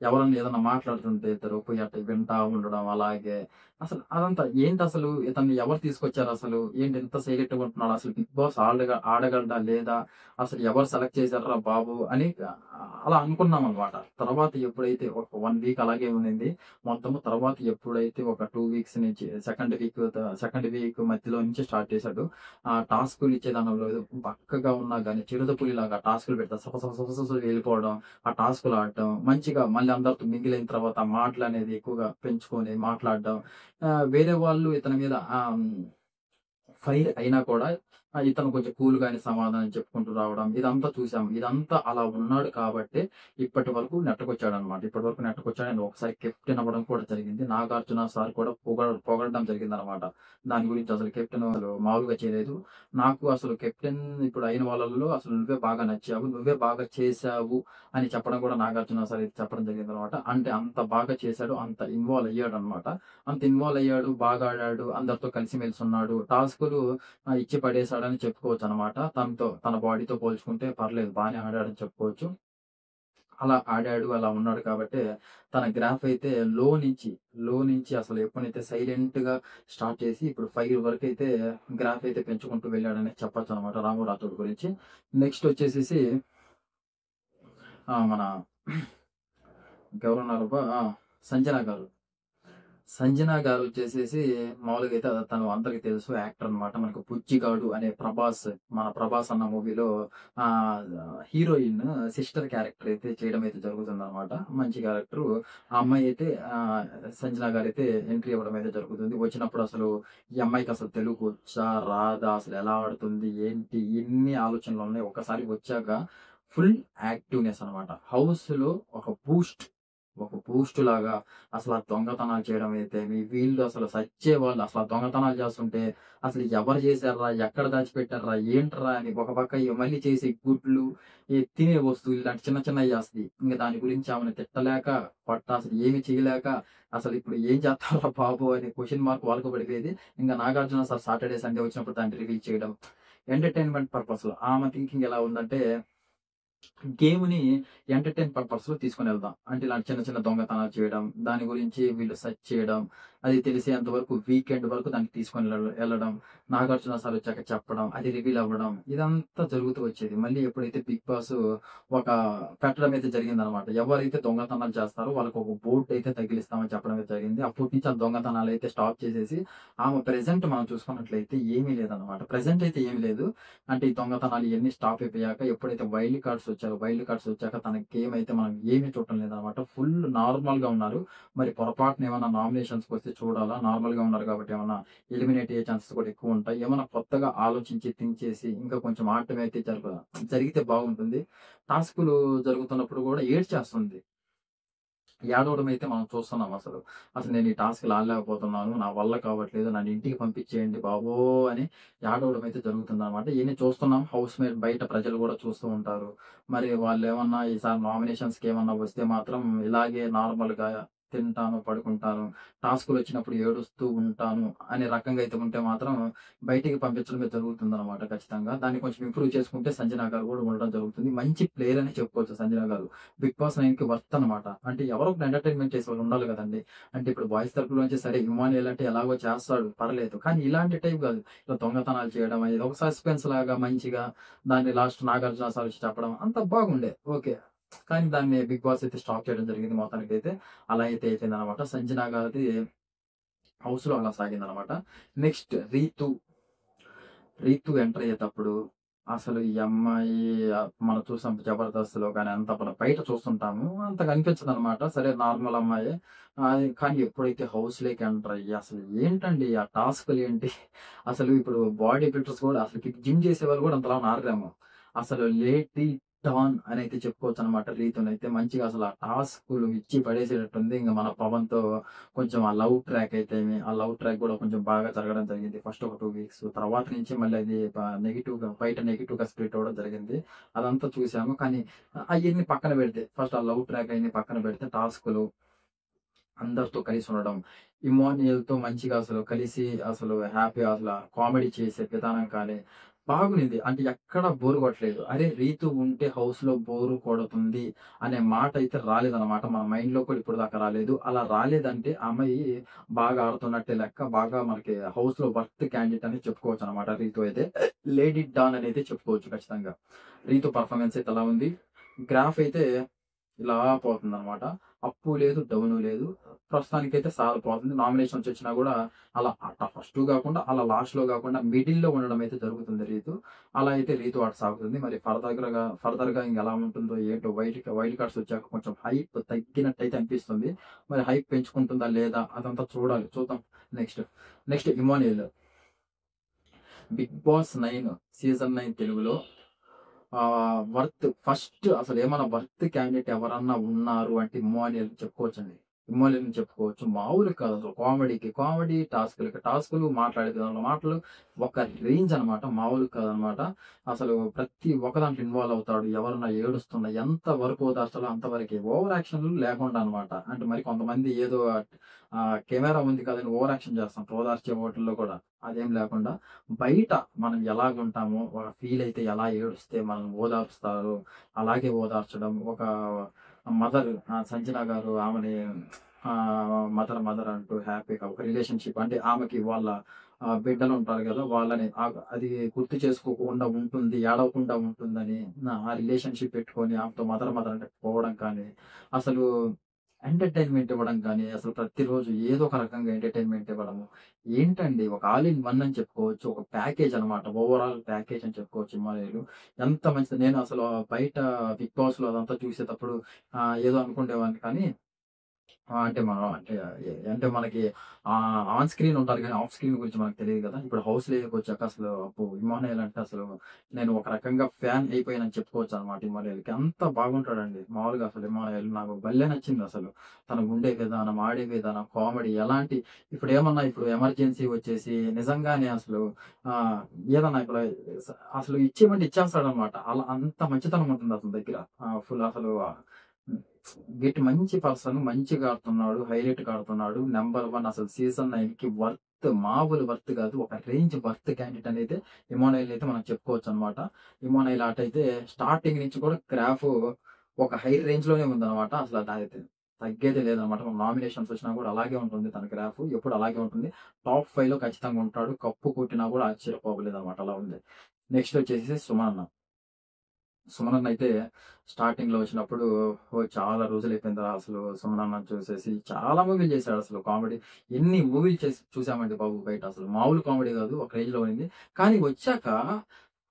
ఎవరన్నా ఏదన్నా మాట్లాడుతుంటే ఇద్దరు పోయి అట్ట వింటా ఉండడం అలాగే. అసలు అదంతా ఏంటసలు? ఇతన్ని ఎవరు తీసుకొచ్చారసలు? ఏంటి ఇంత సైలెంట్‌గా ఉంటున్నాడు? అసలు 'బిగ్ బాస్' ఆడగలడా? లేదా? అసలు ఎవరు సెలెక్ట్ చేశార్రా బాబు! అని అలా అనుకున్నామనమాట. తర్వాత ఎప్పుడైతే ఒక 1 వీక్ అలాగే ఉండింది. మొత్తము తర్వాత ఎప్పుడైతే ఒక 2 వీక్స్ నుంచి సెకండ్ వీక్ మధ్యలో నుంచి స్టార్ట్ చేశాడు. ఆ టాస్కులు ఇచ్చే దానిలో బక్కగా ఉన్నా గాని చిరుతపులిలాగా టాస్కులు పెడతా సప సప సప సప వెళ్ళిపోవడం. ఆ టాస్కులు ఆడటం. మంచిగా మళ్ళీ అందరితో మింగిల్ తర్వాత మాటలనేది ఎక్కువగా పెంచుకొని మాట్లాడడం. వేరే వాళ్ళు ఇతని మీద ఫైర్ అయినా కూడా ఇతను కొంచెం కూల్‌గానే సమాధానం చెప్పుకుంటూ రావడం. ఇదంతా చూసాం. ఇదంతా అలా ఉన్నాడు కాబట్టే ఇప్పటి వరకు నెట్టకొచ్చాడనమాట. ఇప్పటి వరకు నెట్టకొచ్చాడు. అండ్ ఒకసారి కెప్టెన్ అవ్వడం కూడా జరిగింది. నాగార్జున సార్ కూడా పొగడడం జరిగిందనమాట. దాని గురించి అసలు కెప్టెన్ అసలు మామూలుగా చేయలేదు. నాకు అసలు కెప్టెన్ ఇప్పుడు అయిన వాళ్ళలో అసలు నువ్వే బాగా నచ్చావు. నువ్వే బాగా చేశావు అని చెప్పడం కూడా నాగార్జున సార్ అయితే చెప్పడం జరిగిందనమాట. అంటే అంత బాగా చేశాడు. అంత ఇన్వాల్వ్ అయ్యాడనమాట. అంత ఇన్వాల్వ్ అయ్యాడు. బాగా ఆడాడు. అందరితో కలిసిమెలిసి ఉన్నాడు. టాస్కులు ఇచ్చి పడేసాడని చెప్పుకోవచ్చనమాట. తన బాడీతో పోల్చుకుంటే పర్లేదు బానే ఆడాడని చెప్పుకోవచ్చు. అలా ఆడాడు, అలా ఉన్నాడు కాబట్టే తన గ్రాఫ్ అయితే లో నుంచి అసలు ఎప్పుడైతే సైలెంట్‌గా స్టార్ట్ చేసి ఇప్పుడు 5 వరకైతే గ్రాఫ్ అయితే పెంచుకుంటూ వెళ్ళాడనే చెప్పొచ్చనమాట 'రాము రాథోడ్' గురించి. నెక్స్ట్ వచ్చేసేసి మన ఇంకెవరున్నారబ్బా! 'సంజన' గారు. సంజన గారొచ్చేసేసి మామూలుగా అయితే తను అందరికి తెలుసు యాక్టర్ అనమాట. మనకు 'బుజ్జిగాడు' అనే మన 'ప్రభాస్' అన్న మూవీలో ఆహ్, హీరోయిన్ సిస్టర్ క్యారెక్టర్ అయితే చేయడం అయితే జరుగుతుందనమాట. మంచి క్యారెక్టరు. ఆ అమ్మాయి అయితే సంజన గారైతే ఎంట్రీ ఇవ్వడం అయితే జరుగుతుంది. వచ్చినప్పుడు అసలు ఈ అమ్మాయికి అసలు తెలుగొచ్చా? రాదా? అసలు ఎలా ఆడుతుంది? ఏంటి? ఇన్ని ఆలోచనలున్నాయి. ఒక్కసారి వచ్చాక ఫుల్ యాక్టివ్‌నెస్ అనమాట. హౌస్‌లో ఒక బూస్ట్ లాగా అసలు ఆ దొంగతనాలు చేయడం అయితేమి, వీళ్ళు అసలు సచ్చేవాళ్ళు. అసలు ఆ దొంగతనాలు చేస్తుంటే అసలు ఎవరు చేశార్రా? ఎక్కడ దాచిపెట్టార్రా? ఏంట్రా? అని ఒక పక్క మళ్ళీ చేసే గుడ్లు, ఈ తినే వస్తువులు ఇలాంటి చిన్న చిన్నయి చేస్తది. ఇంక దాని గురించి ఆమెను తిట్టలేక, అసలు ఏమి చేయలేక అసలు ఇప్పుడు ఏం చేత్తార్రా బాబు! అనే క్వెషన్ మార్క్ వాళ్ళకి పడిపోయేది. ఇంక నాగార్జున సార్ సాటర్‌డే, సండే వచ్చినప్పుడు దాన్ని రివీల్ చేయడం. ఎంటర్‌టైన్‌మెంట్ పర్పస్‌లో ఆమె థింకింగ్ ఎలా ఉందంటే గేమ్‌ని ఎంటర్‌టైన్ పర్పస్‌లో తీసుకొనెళ్దాం. అంటే ఇలాంటి చిన్న చిన్న దొంగతనాలు చేయడం, దాని గురించి వీళ్ళు సెర్చ్ చేయడం, అది తెలిసేంత వరకు వీకెండ్ వరకు దాన్ని తీసుకొని ఎళ్ళడం, నాగార్జున సార్ వచ్చాక చెప్పడం, అది రివీల్ అవ్వడం, ఇదంతా జరుగుతూ వచ్చేది. మళ్ళీ ఎప్పుడైతే 'బిగ్ బాస్' ఒక పెట్టడం అయితే జరిగిందనమాట. ఎవరైతే దొంగతనాలు చేస్తారో వాళ్ళకి ఒక బోర్డ్ అయితే తగిలిస్తామని చెప్పడం అయితే జరిగింది. అప్పటి నుంచి ఆ దొంగతనాలైతే స్టాప్ చేసేసి, ఆమె ప్రెజెంట్ మనం చూసుకున్నట్లయితే ఏమీ లేదనమాట. ప్రెజెంట్ అయితే ఏమి లేదు. అంటే ఈ దొంగతనాలు ఇయన్నీ స్టాప్ అయిపోయాక ఎప్పుడైతే వైల్డ్ కార్డ్స్ వచ్చాక తన గేమ్ అయితే మనం ఏమీ చూడటం లేదనమాట. ఫుల్ నార్మల్‌గా ఉన్నారు. మరి పొరపాటున ఏమన్నా నామినేషన్స్‌కొస్తే చూడాలా? నార్మల్‌గా ఉన్నారు కాబట్టి ఏమన్నా ఎలిమినేట్ అయ్యే ఛాన్సెస్ కూడా ఎక్కువుంటాయి. ఏమన్నా కొత్తగా ఆలోచించి, థింక్ చేసి ఇంకా కొంచెం ఆడటం అయితే జరిగితే బాగుంటుంది. టాస్కులు జరుగుతున్నప్పుడు కూడా ఏడ్చేస్తుంది. ఏడవడం అయితే మనం చూస్తున్నాం అసలు. అసలు నేను ఈ టాస్క్‌లు ఆడలేకపోతున్నాను. నా వల్ల కావట్లేదు. నన్ను ఇంటికి పంపించేయండి బాబో! అని ఏడవడం అయితే జరుగుతుందనమాట. ఇయన్నీ చూస్తున్నాం. హౌస్‌మేట్ బయట ప్రజలు గూడా చూస్తూ ఉంటారు. మరి వాళ్ళేమన్నా ఈసారి నామినేషన్స్‌కి ఏమన్నా వస్తే మాత్రం ఇలాగే నార్మల్‌గా తింటాను, పడుకుంటాను, టాస్కులొచ్చినప్పుడు ఏడుస్తూ ఉంటాను అనే రకంగా అయితే ఉంటే మాత్రం బయటికి పంపించడమే జరుగుతుందనమాట ఖచ్చితంగా. దాన్ని కొంచెం ఇంప్రూవ్ చేసుకుంటే సంజన గారు గూడా ఉండడం జరుగుతుంది. మంచి ప్లేయర్ అనే చెప్పుకోవచ్చు సంజన గారు. 'బిగ్ బాస్ 9కి' వర్త్ అనమాట. అంటే ఎవరో ఒకరు ఎంటర్‌టైన్‌మెంట్ చేసేవాళ్ళు ఉండాలి గదండీ! అంటే ఇప్పుడు బాయ్స్ తరపులోంచి సరే ఇమ్మాన్యుయల్ అంటే ఎలాగో చేస్తాడు పర్లేదు. కానీ ఇలాంటి టైప్ గాదు. ఇలా దొంగతనాలు చేయడం అనేది ఒక సస్పెన్స్ లాగా మంచిగా దాన్ని లాస్ట్ నాగార్జున సార్ వచ్చి చెప్పడం అంతా బాగుండే. ఓకే. కానీ దాన్ని 'బిగ్ బాస్' అయితే స్టాప్ చేయడం జరిగింది మొత్తానికైతే. అలా అయితే అయిపోయిందనమాట. సంజన గారిది హౌస్‌లో అలా సాగిందనమాట. నెక్స్ట్ 'రీతు' ఎంటర్ అయ్యేటప్పుడు అసలు ఈ అమ్మాయి మనం చూసాం 'జబర్దస్త్‌లో' గాని అంతా మనం బయట చూస్తుంటాము. అంతగా అనిపించదనమాట. సరే నార్మల్ అమ్మాయే. కానీ ఎప్పుడైతే హౌస్‌లోకి ఎంటర్ అయ్యి అసలు ఏంటండి ఆ టాస్కులేంటి? అసలు ఇప్పుడు బాడీ బిల్డర్స్ కూడా అసలు జిమ్ చేసేవాళ్ళు కూడా అంతలా మారరేమో. అసలు లేటి డాన్ అని అయితే చెప్పుకోవచ్చనమాట రీతునైతే. మంచిగా అసలు ఆ టాస్కులు ఇచ్చి పడేసేటట్టుంది. ఇంక మన పవన్‌తో కొంచెం ఆ లవ్ ట్రాక్ అయితేమి, ఆ లవ్ ట్రాక్ గూడా కొంచెం బాగా జరగడం జరిగింది. ఫస్ట్ ఒక 2 వీక్స్. తర్వాత నుంచి మళ్ళీ అది బయట నెగెటివ్‌గా స్ప్లిట్ అవ్వడం జరిగింది. అదంతా చూసాము. కానీ అయన్నీ పక్కన పెడితే, ఫస్ట్ ఆ లవ్ ట్రాక్ అయన్నీ పక్కన పెడితే టాస్కులు, అందరితో కలిసి ఉండడం, ఇమ్మాన్యుయల్‌తో మంచిగా అసలు కలిసి అసలు హ్యాపీగా అసల కామెడీ చేసే విధానం కానీ, బాగునింది. అంటే ఎక్కడ బోర్ కొట్టలేదు. అరే! రీతు ఉంటే హౌస్‌లో బోరు కొడుతుంది అనే మాట అయితే రాలేదనమాట. మన మైండ్‌లో కూడా ఇప్పటిదాకా రాలేదు. అలా రాలేదంటే ఆ అమ్మాయి బాగా ఆడుతున్నట్టే లెక్క. బాగా మనకి హౌస్‌లో వర్త్ క్యాండిడేట్ అని చెప్పుకోవచ్చనమాట రీతు అయితే. లేడీ డాన్ అని అయితే చెప్పుకోవచ్చు ఖచ్చితంగా. రీతు పెర్ఫార్మన్స్ అయితే అలా ఉంది. గ్రాఫ్ అయితే ఇలా పోతుందనమాట. అప్పు లేదు, డౌను లేదు. ప్రస్తుతానికైతే సాగిపోతుంది. నామినేషన్స్ వచ్చినా గూడా అలా ఫస్టు గాకుండా, అలా లాస్ట్‌లో గాకుండా మిడిల్‌లో ఉండడం అయితే జరుగుతుంది రీతు. అలా అయితే రీతు ఆట సాగుతుంది. మరి ఫర్దర్‌గా ఇంకెలా ఉంటుందో ఏంటో వైల్డ్ కార్డ్స్ వచ్చాక కొంచెం హైప్ తగ్గినట్టయితే అనిపిస్తుంది. మరి హైప్ పెంచుకుంటుందా లేదా అదంతా చూడాలి. చూద్దాం next. Next Emmanuel. 'Big Boss 9' season 9 తెలుగులో ఫస్ట్ అసలేమన్నా వర్త్ క్యాండిడేట్ ఎవరన్నా ఉన్నారు అంటే ఇమ్మాన్యుయల్ చెప్పుకోవచ్చండి. ఇమ్మాన్యుయల్‌ని చెప్పుకోవచ్చు. మామూలుగా కాదు అసలు కామెడీ, టాస్కులు మాట్లాడే విధానంలో మాటలు ఒక రేంజ్ అనమాట. మామూలుగా కాదనమాట. అసలు ప్రతి ఒక్క దాంట్లో ఇన్వాల్వ్ అవుతాడు. ఎవరన్నా ఏడుస్తున్నా ఎంత వరకు ఓదార్చాలో అంతవరకే. ఓవర్ యాక్షన్‌లు లేకుండా అనమాట. అంటే మరి కొంతమంది ఏదో కెమెరా ఉంది కదని ఓవర్ యాక్షన్ చేస్తాం. ఓదార్చే వాటిల్లో కూడా. అదేం లేకుండా బయట మనం ఎలాగుంటామో, ఒక ఫీల్ అయితే ఎలా ఏడుస్తే మనల్ని ఓదారుస్తారో, అలాగే ఓదార్చడం. ఒక మదర్ సంజన గారు ఆమెని మదర్ అంటూ హ్యాపీగా ఒక రిలేషన్‌షిప్ అంటే ఆమెకి వాళ్ళ బిడ్డలుంటారు గదా! వాళ్ళని అది గుర్తు చేసుకోకుండా ఉంటుంది, ఏడవకుండా ఉంటుందని ఆ రిలేషన్‌షిప్ పెట్టుకొని ఆమెతో మదర్ అంటే పోవడం కానీ, అసలు ఎంటర్‌టైన్‌మెంట్ ఇవ్వడం కానీ, అసలు ప్రతిరోజు ఏదో ఒక రకంగా ఎంటర్‌టైన్‌మెంట్ ఇవ్వడము. ఏంటండి ఒక ఆల్ ఇన్ వన్ అని చెప్పుకోవచ్చు. ఒక ప్యాకేజ్ అనమాట. ఓవరాల్ ప్యాకేజ్ అని చెప్పుకోవచ్చు హిమాలయలు. ఎంత మంచిది నేను అసలు బయట 'బిగ్ బాస్‌లో' అదంతా చూసేటప్పుడు ఏదో అనుకునేవాడిని కానీ అంటే మనం అంటే మనకి ఆన్ స్క్రీన్ ఉంటారు గానీ, ఆఫ్ స్క్రీన్ గురించి మనకు తెలీదు గదా! ఇప్పుడు హౌస్‌లోకొచ్చాక అసలు అబ్బో! ఇమ్మానుయేల్ అంటే అసలు నేను ఒక రకంగా ఫ్యాన్ అయిపోయానని చెప్పుకోవచ్చనమాట ఇమ్మానుయేల్‌కి. అంత బాగుంటాడండి. మామూలుగా అసలు ఇమ్మానుయేల్ నాకు భలే నచ్చిందసలు. తను ఉండే విధానం, ఆడే విధానం, కామెడీ ఎలాంటి ఇప్పుడు ఎమర్జెన్సీ వచ్చేసి నిజంగానే అసలు ఆహ్, ఏదన్నా ఇప్పుడు స అసలు ఇచ్చేయమంటే ఇచ్చేస్తాడనమాట. అలా అంత మంచితనం ఉంటుంది అతని దగ్గర. ఫుల్ అసలు మంచి పర్సన్. మంచిగా ఆడుతున్నాడు. హైలైట్‌గా ఆడుతున్నాడు. నంబర్ 1 అసలు సీజన్ 9కి మామూలు వర్త్ కాదు. ఒక రేంజ్ వర్త్ క్యాండిడేట్ అనేది ఇమానుయేల్ అయితే మనం చెప్పుకోవచ్చనమాట. ఇమానుయేల్ ఆట అయితే స్టార్టింగ్ నుంచి కూడా గ్రాఫ్ ఒక హై రేంజ్‌లోనే ఉందనమాట. అసలు అదైతే తగ్గేదే లేదనమాట. నామినేషన్స్ వచ్చినా కూడా అలాగే ఉంటుంది తన గ్రాఫ్. ఎప్పుడు అలాగే ఉంటుంది. టాప్ 5లో ఖచ్చితంగా ఉంటాడు. కప్పు కొట్టినా కూడా ఆశ్చర్యపోవలేదనమాట. అలా ఉంది. నెక్స్ట్ వచ్చేసి సుమన్. సుమనన్న అయితే స్టార్టింగ్‌లో వచ్చినప్పుడు చాలా రోజులయిపోయిందిరా అసలు సుమనన్నని చూసేసి. చాలా మూవీలు చేశాడసలు కామెడీ. ఎన్ని మూవీలు చూసామండి బాబు బయట అసలు. మామూలు కామెడీ కాదు. ఒక రేంజ్‌లో ఉండింది. కానీ వచ్చాక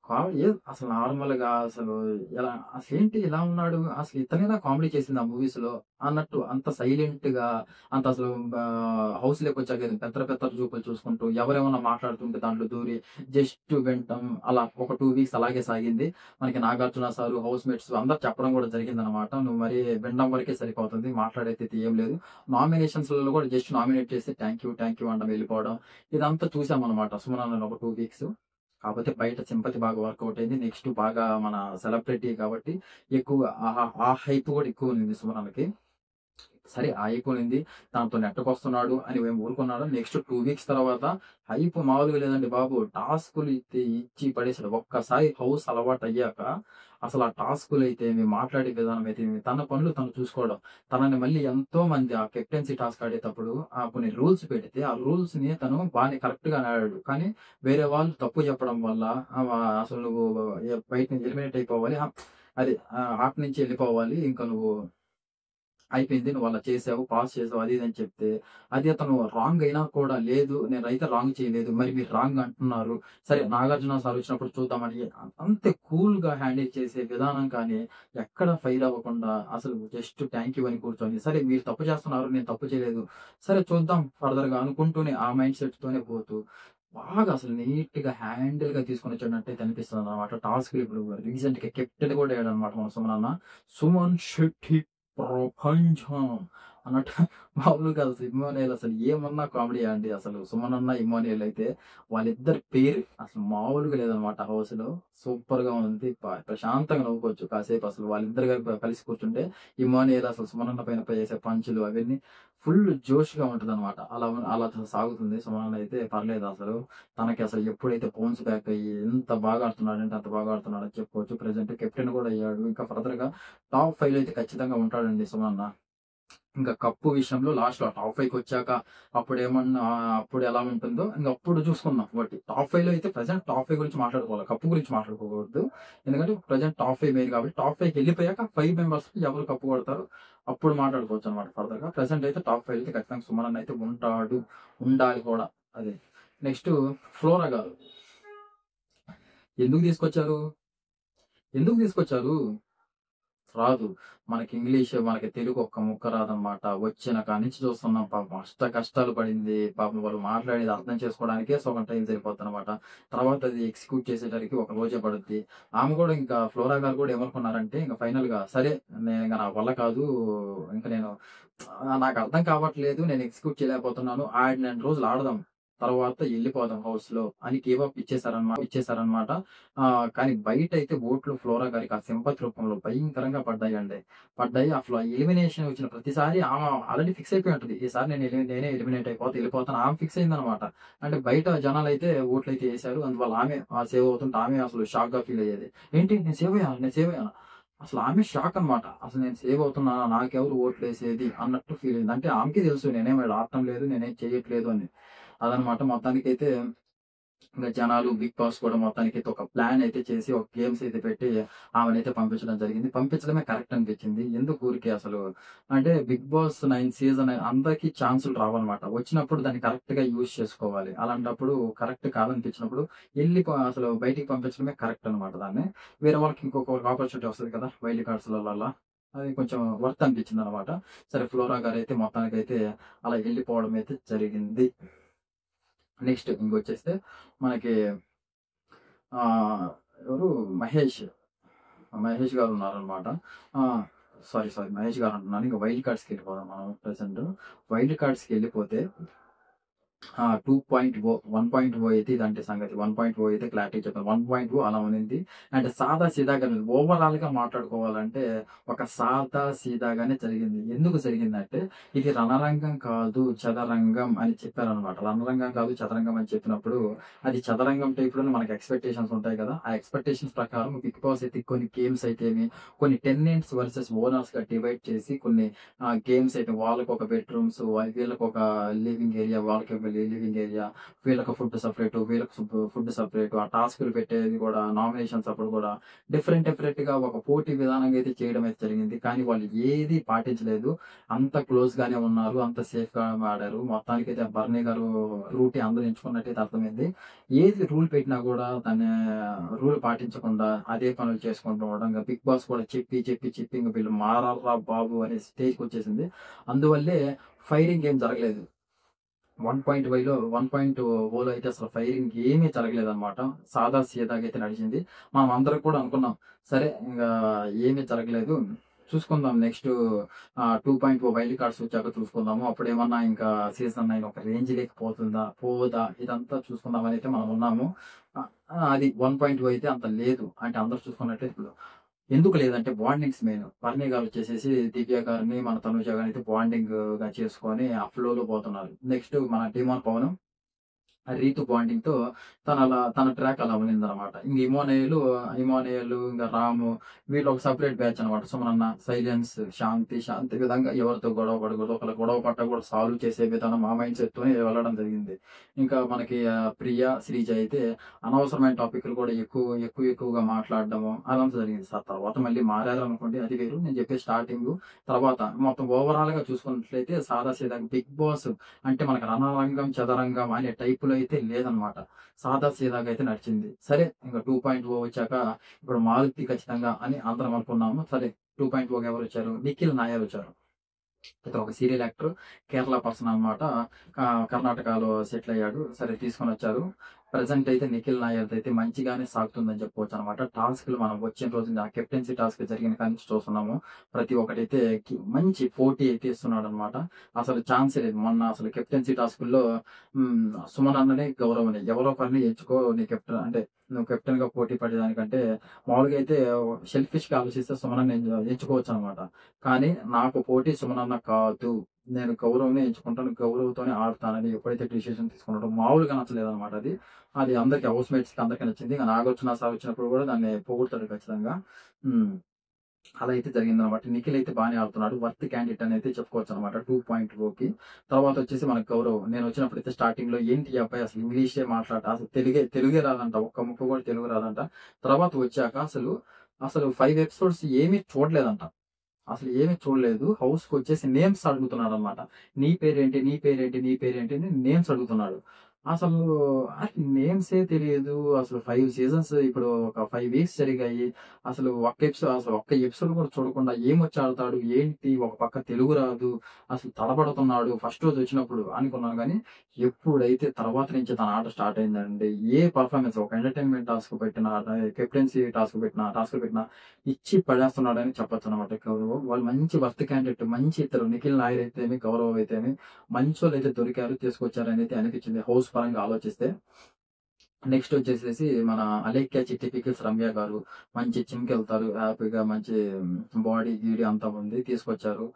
కామెడీ అసలు నార్మల్‌గా అసలు ఎలా అసలేంటి ఇలా ఉన్నాడు? అసలు ఇతనేనా కామెడీ చేసింది ఆ మూవీస్‌లో అన్నట్టు అంత సైలెంట్‌గా అంత అసలు హౌస్‌లోకొచ్చాక పెత్తర చూపులు చూసుకుంటూ ఎవరేమన్నా మాట్లాడుతుంటే దాంట్లో దూరి జస్ట్ వినటం అలా ఒక 2 వీక్స్ అలాగే సాగింది. మనకి నాగార్జున సారు, హౌస్‌మేట్స్ అందరూ చెప్పడం కూడా జరిగిందనమాట. "నువ్వు మరి వినడం వరకే సరిపోతుంది. మాట్లాడేదైతే ఏం లేదు." నామినేషన్స్‌లలో కూడా జస్ట్ నామినేట్ చేసి థాంక్ యూ అనడం వెళ్ళిపోవడం. ఇదంతా చూసామనమాట సుమనన్నని ఒక 2 వీక్స్. కాపోతే బయట సింపతి బాగా వర్కౌట్ అయింది. నెక్స్ట్ బాగా మన సెలబ్రిటీ కాబట్టి ఎక్కువగా ఆ హైప్ కూడా ఎక్కువుంది సుమనన్నకి. సరే అయిపోయింది. దాంతో నెట్టకొస్తున్నాడు అని మేము ఊరుకున్నాడు. నెక్స్ట్ 2 వీక్స్ తర్వాత హైప్ మామూలుగా లేదండి బాబు. టాస్కులు ఇచ్చి పడేసాడు. ఒక్కసారి హౌస్ అలవాటయ్యాక అసలు ఆ టాస్కులైతేమి, మాట్లాడే విధానం అయితేమి, తన పనులు తను చూసుకోవడం. తనని మళ్ళీ ఎంతోమంది ఆ కెప్టెన్సీ టాస్క్ ఆడేటప్పుడు కొన్ని రూల్స్ పెడితే ఆ రూల్స్‌ని తను బానే కరెక్ట్‌గానే ఆడాడు. కానీ వేరే వాళ్ళు తప్పు చెప్పడం వల్ల అసలు నువ్వు బయట నుంచి ఎలిమినేట్ అయిపోవాలి. అది ఆట నుంచి ఎళ్ళిపోవాలి. ఇంకా నువ్వు అయిపోయింది. నువ్వలా చేసావు, పాస్ చేసావు అది ఇది అని చెప్తే, అది అతను రాంగ్ అయినా కూడా లేదు నేనైతే రాంగ్ చేయలేదు. మరి మీరు రాంగ్ అంటున్నారు. సరే నాగార్జున సార్ వచ్చినప్పుడు చూద్దామని అంతే కూల్‌గా హ్యాండిల్ చేసే విధానం కానీ, ఎక్కడ ఫెయిల్ అవ్వకుండా అసలు జస్ట్ థాంక్ యూ అని కూర్చొని, సరే మీరు తప్పు చేస్తున్నారు. నేను తప్పు చేయలేదు. సరే చూద్దాం ఫర్దర్‌గా అనుకుంటూనే ఆ మైండ్ సెట్‌తోనే పోతూ బాగా అసలు నీట్‌గా హ్యాండిల్‌గా తీసుకొనొచ్చాడంటే అనిపిస్తదనమాట. టాస్క్‌లు ఇప్పుడు రీసెంట్‌గా కెప్టెన్ కూడా అయ్యాడనమాట మన సుమనన్న. సుమన్ శెట్టి ప్రపంచం అన్నట్టు మామూలుగా అసలు ఇమ్మోనియల్ అసలు ఏమన్నా కామెడీ అండి అసలు. సుమన్ అన్న, ఇమ్మోనియల్ అయితే వాళ్ళిద్దరి పేరు అసలు మామూలుగా లేదనమాట హౌస్‌లో. సూపర్‌గా ఉంది. ప్రశాంతంగా నవ్వుకోవచ్చు కాసేపు అసలు వాళ్ళిద్దరు కలిసి కూర్చుంటే ఇమ్మోనియల్ అసలు సుమన్ అన్న పైన చేసే పంచులు అవన్నీ ఫుల్ జోష్‌గా ఉంటదనమాట. అలా సాగుతుంది. సుమన్ అన్న అయితే పర్లేదు అసలు. తనకి అసలు ఎప్పుడైతే బౌన్స్ బ్యాక్ అయ్యి ఎంత బాగా ఆడుతున్నాడంటే అంత బాగా ఆడుతున్నాడని చెప్పుకోవచ్చు. ప్రెజెంట్ కెప్టెన్ కూడా అయ్యాడు. ఇంకా ఫర్దర్‌గా టాప్ 5లో అయితే ఖచ్చితంగా ఉంటాడండి సుమన్ అన్న. ఇంకా కప్పు విషయంలో లాస్ట్‌లో టాప్ 5కొచ్చాక అప్పుడు ఎలా ఉంటుందో అప్పుడు చూసుకుందాం. ఒకటి టాప్ 5లో అయితే ప్రెజెంట్ టాప్ 5 గురించి మాట్లాడుకోవాలి. కప్పు గురించి మాట్లాడుకోకూడదు. ఎందుకంటే ప్రెజెంట్ టాప్ 5 మెయిన్ కాబట్టి టాప్ 5కెళ్ళిపోయాక 5 మెంబర్స్ ఎవరు కప్పు కొడతారో అప్పుడు మాట్లాడుకోవచ్చనమాట ఫర్దర్‌గా. ప్రెజెంట్ అయితే టాప్ 5 అయితే ఖచ్చితంగా సుమన్ అన్న అయితే ఉంటాడు. ఉండాలి కూడా. అది. నెక్స్ట్ ఫ్లోరా గారు. ఎందుకు తీసుకొచ్చారు? ఎందుకు తీసుకొచ్చారు? రాదు. మనకి ఇంగ్లీష్, మనకి తెలుగు ఒక్క ముక్క రాదనమాట. వచ్చిన కాడ్నించి చూస్తున్నాం పాపం కష్టాలు పడింది. పాపం వాళ్ళు మాట్లాడేది అర్థం చేసుకోవడానికే సగం టైం సరిపోద్దనమాట. తర్వాత అది ఎగ్జిక్యూట్ చేసేసరికి ఒక రోజే పడుద్ది. ఆమె కూడా ఇంకా ఫ్లోరా గారు కూడా ఏమనుకున్నారంటే ఇంక ఫైనల్‌గా సరే నా వల్ల కాదు. ఇంక నేను నాకు అర్థం కావట్లేదు. నేను ఎగ్జిక్యూట్ చేయలేకపోతున్నాను. ఆడినన్ని రోజులు ఆడదాం. తర్వాత ఎళ్ళిపోదాం హౌస్‌లో అని గివ్ అప్ ఇచ్చేసారనమాట. కానీ బయటైతే ఓట్లు ఫ్లోరా గారికి ఆ సింపతి రూపంలో భయంకరంగా పడ్డాయి. అసలు ఎలిమినేషన్ వచ్చిన ప్రతిసారి ఆమె ఆల్రెడీ ఫిక్స్ అయిపోయి ఉంటది. ఈసారి నేనే ఎలిమినేట్ వెళ్ళిపోతాను. ఆమె ఫిక్స్ అయిందనమాట. అంటే బయట జనాలైతే ఓట్లయితే ఏసారు. అందువల్ల ఆమె సేవ్ అవుతుంటే ఆమె అసలు షాక్‌గా ఫీల్ అయ్యేది. ఏంటి నేను సేవ్ అయ్యానా? అసలు ఆమె షాక్ అనమాట. అసలు నేను సేవ్ అవుతున్నానా? నాకెవరు ఓట్లేసేది అన్నట్టు ఫీల్ అయింది. అంటే ఆమెకే తెలుసు నేనేం ఆడటం లేదు. నేనేం చేయట్లేదు అని. అదనమాట మొత్తానికైతే ఇంక జనాలు, బిగ్ బాస్ కూడా మొత్తానికైతే ఒక ప్లాన్ అయితే చేసి, ఒక గేమ్స్ అయితే పెట్టి ఆమెనైతే పంపించడం జరిగింది. పంపించడమే కరెక్ట్ అనిపించింది. ఎందుకు ఊరికే అసలు అంటే బిగ్ బాస్ 9 సీజన్ అందరికీ ఛాన్సులు రావన్నమాట. వచ్చినప్పుడు దాన్ని కరెక్ట్‌గా యూజ్ చేసుకోవాలి. అలాంటప్పుడు కరెక్ట్ కాదనిపించినప్పుడు అసలు బయటికి పంపించడమే కరెక్ట్ అనమాట దాన్ని. వేరే వాళ్ళకి ఇంకొక ఆపర్చునిటీ వస్తది కదా! వైల్డ్ కార్డ్స్‌లల్ల. అది కొంచెం వర్త్ అనిపించిందనమాట. సరే ఫ్లోరా గారైతే మొత్తానికైతే అలా ఎళ్ళిపోవడం అయితే జరిగింది. నెక్స్ట్ ఇంకొచ్చేస్తే మనకి ఆహ్, ఎవరు మహేష్. మహేష్ గారు ఉన్నారనమాట. ఆ! సారీ మహేష్ గారు అంటున్నాను. ఇంక వైల్డ్ కార్డ్స్‌కెళ్ళిపోదాం మనం ప్రెజెంట్. వైల్డ్ కార్డ్స్‌కెళ్ళిపోతే 2.0 1.0 అయితే ఇదండి సంగతి. 1.0 అయితే క్లారిటీ చెప్తాను. 1.0 అలా ఉన్నింది. అండ్ సాదా సీదాగా ఓవరాల్‌గా మాట్లాడుకోవాలంటే ఒక సాదా సీదాగానే జరిగింది. ఎందుకు జరిగిందంటే ఇది రణరంగం కాదు చదరంగం అని చెప్పారనమాట. రణరంగం కాదు చదరంగం అని చెప్పినప్పుడు అది చదరంగం టైప్‌లోనే మనకి ఎక్స్‌పెక్టేషన్స్ ఉంటాయి కదా! ఆ ఎక్స్‌పెక్టేషన్స్ ప్రకారం బిగ్ బాస్ అయితే కొన్ని గేమ్స్ అయితేమి, కొన్ని టెనెంట్స్ వర్సెస్ ఓనర్స్‌గా డివైడ్ చేసి కొన్ని గేమ్స్ అయితే వాళ్ళకొక బెడ్‌రూమ్స్, వీళ్ళకొక లివింగ్ ఏరియా, వాళ్ళకొక లివింగ్ ఏరియా, వీళ్ళకి ఫుడ్ సెపరేటు, వీళ్ళకి ఫుడ్ సెపరేటు. ఆ టాస్క్‌లు పెట్టేది కూడా నామినేషన్స్ అప్పుడు కూడా డిఫరెంట్‌గా ఒక పోటీ విధానంగా అయితే చేయడం అయితే జరిగింది. కానీ వాళ్ళు ఏది పాటించలేదు. అంత క్లోజ్‌గానే ఉన్నారు. అంత సేఫ్‌గా ఆడారు. మొత్తానికైతే బర్నీ గారు రూటే అందరూ ఎంచుకున్నట్టయితే అర్థమైంది. ఏది రూల్ పెట్టినా కూడా దాన్ని రూల్ పాటించకుండా అదే పనులు చేసుకుంటూ ఉండడం. ఇంక బిగ్ బాస్ కూడా చెప్పి ఇంక వీళ్ళు మారాలిరా బాబు అనే స్టేజ్‌కొచ్చేసింది. అందువల్లే ఫైరింగ్ ఏం జరగలేదు. 1.0లో అయితే అసలు ఫైరింగ్ ఏమీ జరగలేదనమాట. సాదా సీదాగా అయితే నడిచింది. మనం అందరం కూడా అనుకున్నాం. సరే ఇంగా ఏమీ జరగలేదు. చూసుకుందాం నెక్స్ట్ 2.0 వైల్డ్ కార్డ్స్ వచ్చాక చూసుకుందాము. అప్పుడేమన్నా ఇంకా సీజన్ 9 ఒక రేంజ్‌లోకి పోదా? ఇదంతా చూసుకుందాం అనైతే మనం ఉన్నాము. అది 1.0 అయితే అంత లేదు. అంటే అందరూ చూసుకున్నట్లయితే ఇప్పుడు ఎందుకు లేదంటే బాండింగ్స్ మెయిన్. బర్నీ గారొచ్చేసేసి దివ్య గారిని, మన తనుజ గారినైతే బాండింగ్‌గా చేసుకొని ఆ ఫ్లోలో పోతున్నారు. నెక్స్ట్ మన టీమాన్ పవన్ రీతు బాండింగ్‌తో తన ట్రాక్ అలా ఉన్నిందనమాట. ఇంక ఇమానుయేల్ ఇంక రాము వీళ్ళు ఒక సెపరేట్ బ్యాచ్ అనమాట. సుమనన్న, సైలెన్స్, శాంతి విధంగా ఎవరితో గొడవ పడకూడదు. ఒకళ్ళ గొడవ పడ్డా కూడా సాల్వ్ చేసే విధానం ఆ మైండ్ సెట్‌తోనే వెళ్ళడం జరిగింది. ఇంకా మనకి ప్రియ, శ్రీజ అయితే అనవసరమైన టాపిక్‌లు కూడా ఎక్కువగా మాట్లాడడము అదంతా జరిగింది. తర్వాత మళ్ళీ మారారనుకోండి అది వేరు. నేను చెప్పేది స్టార్టింగు. తర్వాత మొత్తం ఓవరాల్‌గా చూసుకున్నట్లయితే సాదాసీదాగా బిగ్ బాస్ అంటే మనకు రణరంగం, చదరంగం అనే టైపులో అయితే లేదనమాట. సాదా సీదాగా అయితే నడిచింది. సరే ఇంక 2.0 వచ్చాక ఇప్పుడు మారుతి ఖచ్చితంగా అని అందరం అనుకున్నాము. సరే 2.0కి ఎవరొచ్చారు? నిఖిల్ నాయర్ వచ్చారు. ఇతను ఒక సీరియల్ యాక్టర్. కేరళ పర్సన్ అనమాట. కర్ణాటకలో సెటిల్ అయ్యాడు. సరే తీసుకొనొచ్చారు. ప్రెజెంట్ అయితే నిఖిల్ నాయర్ అయితే మంచిగానే సాగుతుందని చెప్పుకోవచ్చు అనమాట. టాస్క్‌లు మనం వచ్చిన రోజు ఆ కెప్టెన్సీ టాస్క్ జరిగిన కాడి నుంచి చూస్తున్నాము. ప్రతి ఒక్కటైతే మంచి పోటీ అయితే ఇస్తున్నాడనమాట. అసలు ఛాన్సే లేదు. మొన్న అసలు కెప్టెన్సీ టాస్కుల్లో సుమన్ అన్ననే గౌరవని ఎవరో ఒకరిని ఎంచుకో నీ కెప్టెన్ అంటే నువ్వు కెప్టెన్‌గా పోటీ పడేదానికంటే మామూలుగా అయితే సెల్ఫిష్‌గా ఆలోచిస్తే సుమన్ అన్న ఎంచుకోవచ్చనమాట. కానీ నాకు పోటీ సుమన్ అన్న కాదు. నేను గౌరవ్‌నే ఎంచుకుంటాను. గౌరవ్‌తోనే ఆడతానని ఎప్పుడైతే డిసిషన్ తీసుకున్నాడో మామూలుగా నచ్చలేదనమాట అది. అది అందరికి హౌస్‌మేట్స్‌కి అందరికి నచ్చింది. ఇంక నాగార్జున సార్ వచ్చినప్పుడు కూడా దాన్ని పొగుడుతాడు ఖచ్చితంగా. హ్మ్. అలా అయితే జరిగిందనమాట. నిఖిల్ అయితే బానే ఆడుతున్నాడు. వర్త్ క్యాండిడేట్ అని అయితే చెప్పుకోవచ్చనమాట 2.0కి. తర్వాతొచ్చేసి మనకు గౌరవ్. నేనొచ్చినప్పుడైతే స్టార్టింగ్‌లో ఏంటి ఈ అబ్బాయి అసలు ఇంగ్లీషే అసలు తెలుగే రాదంట. ఒక్క ముక్క కూడా తెలుగు రాదంట. తర్వాత వచ్చాక అసలు 5 ఎపిసోడ్స్ ఏమీ చూడలేదంట. అసలు ఏమీ చూడలేదు. హౌస్‌కొచ్చేసి నేమ్స్ అడుగుతున్నాడనమాట. నీ పేరేంటి? నీ పేరేంటి? నీ పేరేంటి? అని నేమ్స్ అడుగుతున్నాడు. అసలు నేమ్సే తెలియదు. అసలు 5 సీజన్స్ ఇప్పుడు ఒక 5 వీక్స్ జరిగాయి. అసలు ఒక్క ఎపిసోడ్ కూడా చూడకుండా ఏమొచ్చి ఆడతాడు? ఏంటి? ఒక పక్క తెలుగు రాదు. అసలు తడబడుతున్నాడు. ఫస్ట్ రోజు వచ్చినప్పుడు అనుకున్నాను గానీ, ఎప్పుడైతే తర్వాత నుంచి తన ఆట స్టార్ట్ అయిందండి. ఏ పెర్ఫార్మన్స్ ఒక ఎంటర్‌టైన్‌మెంట్ కెప్టెన్సీ టాస్క్‌లు పెట్టినా ఇచ్చి పడేస్తున్నాడని చెప్పొచ్చనమాట గౌరవ్. వాళ్ళు మంచి వర్త్ క్యాండిడేట్. మంచి ఇద్దరు నిఖిల్ నాయర్ అయితేమి, గౌరవ్ అయితేమి మంచోళ్ళైతే దొరికారు. తీసుకొచ్చారని అయితే అనిపించింది హౌస్ పరంగా ఆలోచిస్తే. నెక్స్ట్ వచ్చేసేసి మన 'అలేఖ్య చిట్టి పికిల్స్' రమ్య గారు. మంచి జిమ్‌కెళ్తారు. హ్యాపీగా మంచి బాడీ, గీడీ అంతా ఉంది. తీసుకొచ్చారు.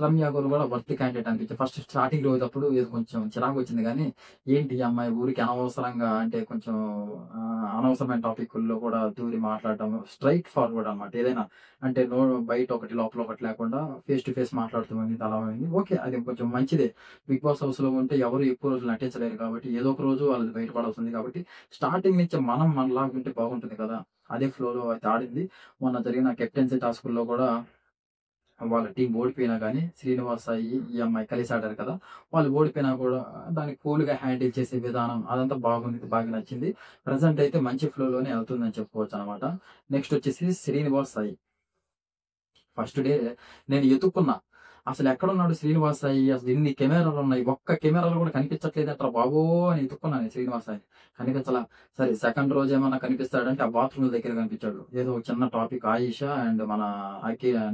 రమ్య గారు కూడా వర్త్ క్యాండిడేట్ అనిపించింది. ఫస్ట్ స్టార్టింగ్ రోజప్పుడు ఏదో కొంచెం చిరాకొచ్చింది గానీ, ఏంటి ఈ అమ్మాయి ఊరికే అనవసరంగా అంటే కొంచెం అనవసరమైన టాపిక్కుల్లో కూడా దూరి మాట్లాడడం. స్ట్రెయిట్ ఫార్వర్డ్ అనమాట. ఏదైనా అంటే బయట ఒకటి, లోపల ఒకటి లేకుండా ఫేస్ టు ఫేస్ మాట్లాడుతూ ఉండింది. అలా ఉంది. ఓకే. అది కొంచెం మంచిదే. బిగ్ బాస్ హౌస్‌లో ఉంటే ఎవరు ఎక్కువ రోజులు నటించలేరు కాబట్టి, ఏదో ఒక రోజు వాళ్ళది బయటపడాల్సింది కాబట్టి, స్టార్టింగ్ నుంచే మనం మనలాగా ఉంటే బాగుంటుంది కదా! అదే ఫ్లోలో అయితే ఆడింది. మొన్న జరిగిన కెప్టెన్సీ టాస్కుల్లో కూడా వాళ్ళ టీమ్ ఓడిపోయినా గానీ, శ్రీనివాస్, సాయి ఈ అమ్మాయి కలిసి ఆడారు కదా! వాళ్ళు ఓడిపోయినా కూడా దాన్ని కూల్‌గా హ్యాండిల్ చేసే విధానం అదంతా బాగుంది. బాగా నచ్చింది. ప్రెజెంట్ అయితే మంచి ఫ్లోలోనే ఎళ్తుందని చెప్పుకోవచ్చనమాట. నెక్స్ట్ వచ్చేసి శ్రీనివాస్, సాయి. ఫస్ట్ డే నేను ఎతుక్కున్నా. అసలెక్కడున్నాడు శ్రీనివాస్ సాయి? అసలు ఇన్ని కెమెరాలున్నాయి. ఒక్క కెమెరాలో కూడా కనిపించట్లేదేంట్రా బాబు! అని ఎతుక్కున్నా నేను శ్రీనివాస్ సాయిని. కనిపించలా. సరే సెకండ్ రోజేమన్నా కనిపిస్తాడంటే ఆ బాత్రూమ్‌ల దగ్గర కనిపించాడు. ఏదో ఒక చిన్న టాపిక్ ఆయిషా అండ్ మన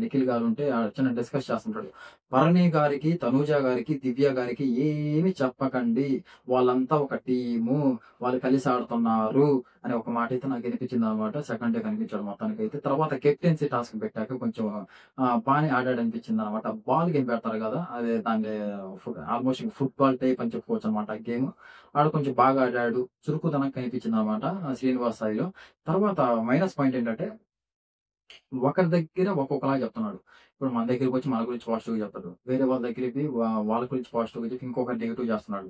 నిఖిల్ గారుంటే చిన్న డిస్కస్ చేస్తుంటాడు. భరణి గారికి, తనూజ గారికి, దివ్య గారికి ఏమి చెప్పకండి. వాళ్ళంతా ఒక టీము. వాళ్ళు కలిసి ఆడుతున్నారు అని ఒక మాటైతే నాకు వినిపించిందనమాట. సెకండ్ డే కనిపించాడు మొత్తానికైతే. తర్వాత కెప్టెన్సీ టాస్క్ పెట్టాక కొంచెం బానే ఆడాడనిపించిందనమాట. బాల్ గేమ్ పెడతారు గదా! అదే దాన్ని ఆల్‌మోస్ట్ ఫుట్‌బాల్ టైప్ అని చెప్పుకోవచ్చనమాట ఆ గేమ్. ఆడు కొంచెం బాగా ఆడాడు. చురుకుదనం కనిపించిందనమాట శ్రీనివాస్ సాయిలో. తర్వాత మైనస్ పాయింట్ ఏంటంటే, ఒకరి దగ్గర ఒక్కొక్కలాగా చెప్తున్నాడు. ఇప్పుడు మన దగ్గరికొచ్చి మన గురించి పాజిటివ్‌గా చెప్తాడు. వేరే వాళ్ళ దగ్గరికి వాళ్ళ గురించి పాజిటివ్‌గా చెప్పి ఇంకొకరు నెగెటివ్ చేస్తున్నాడు.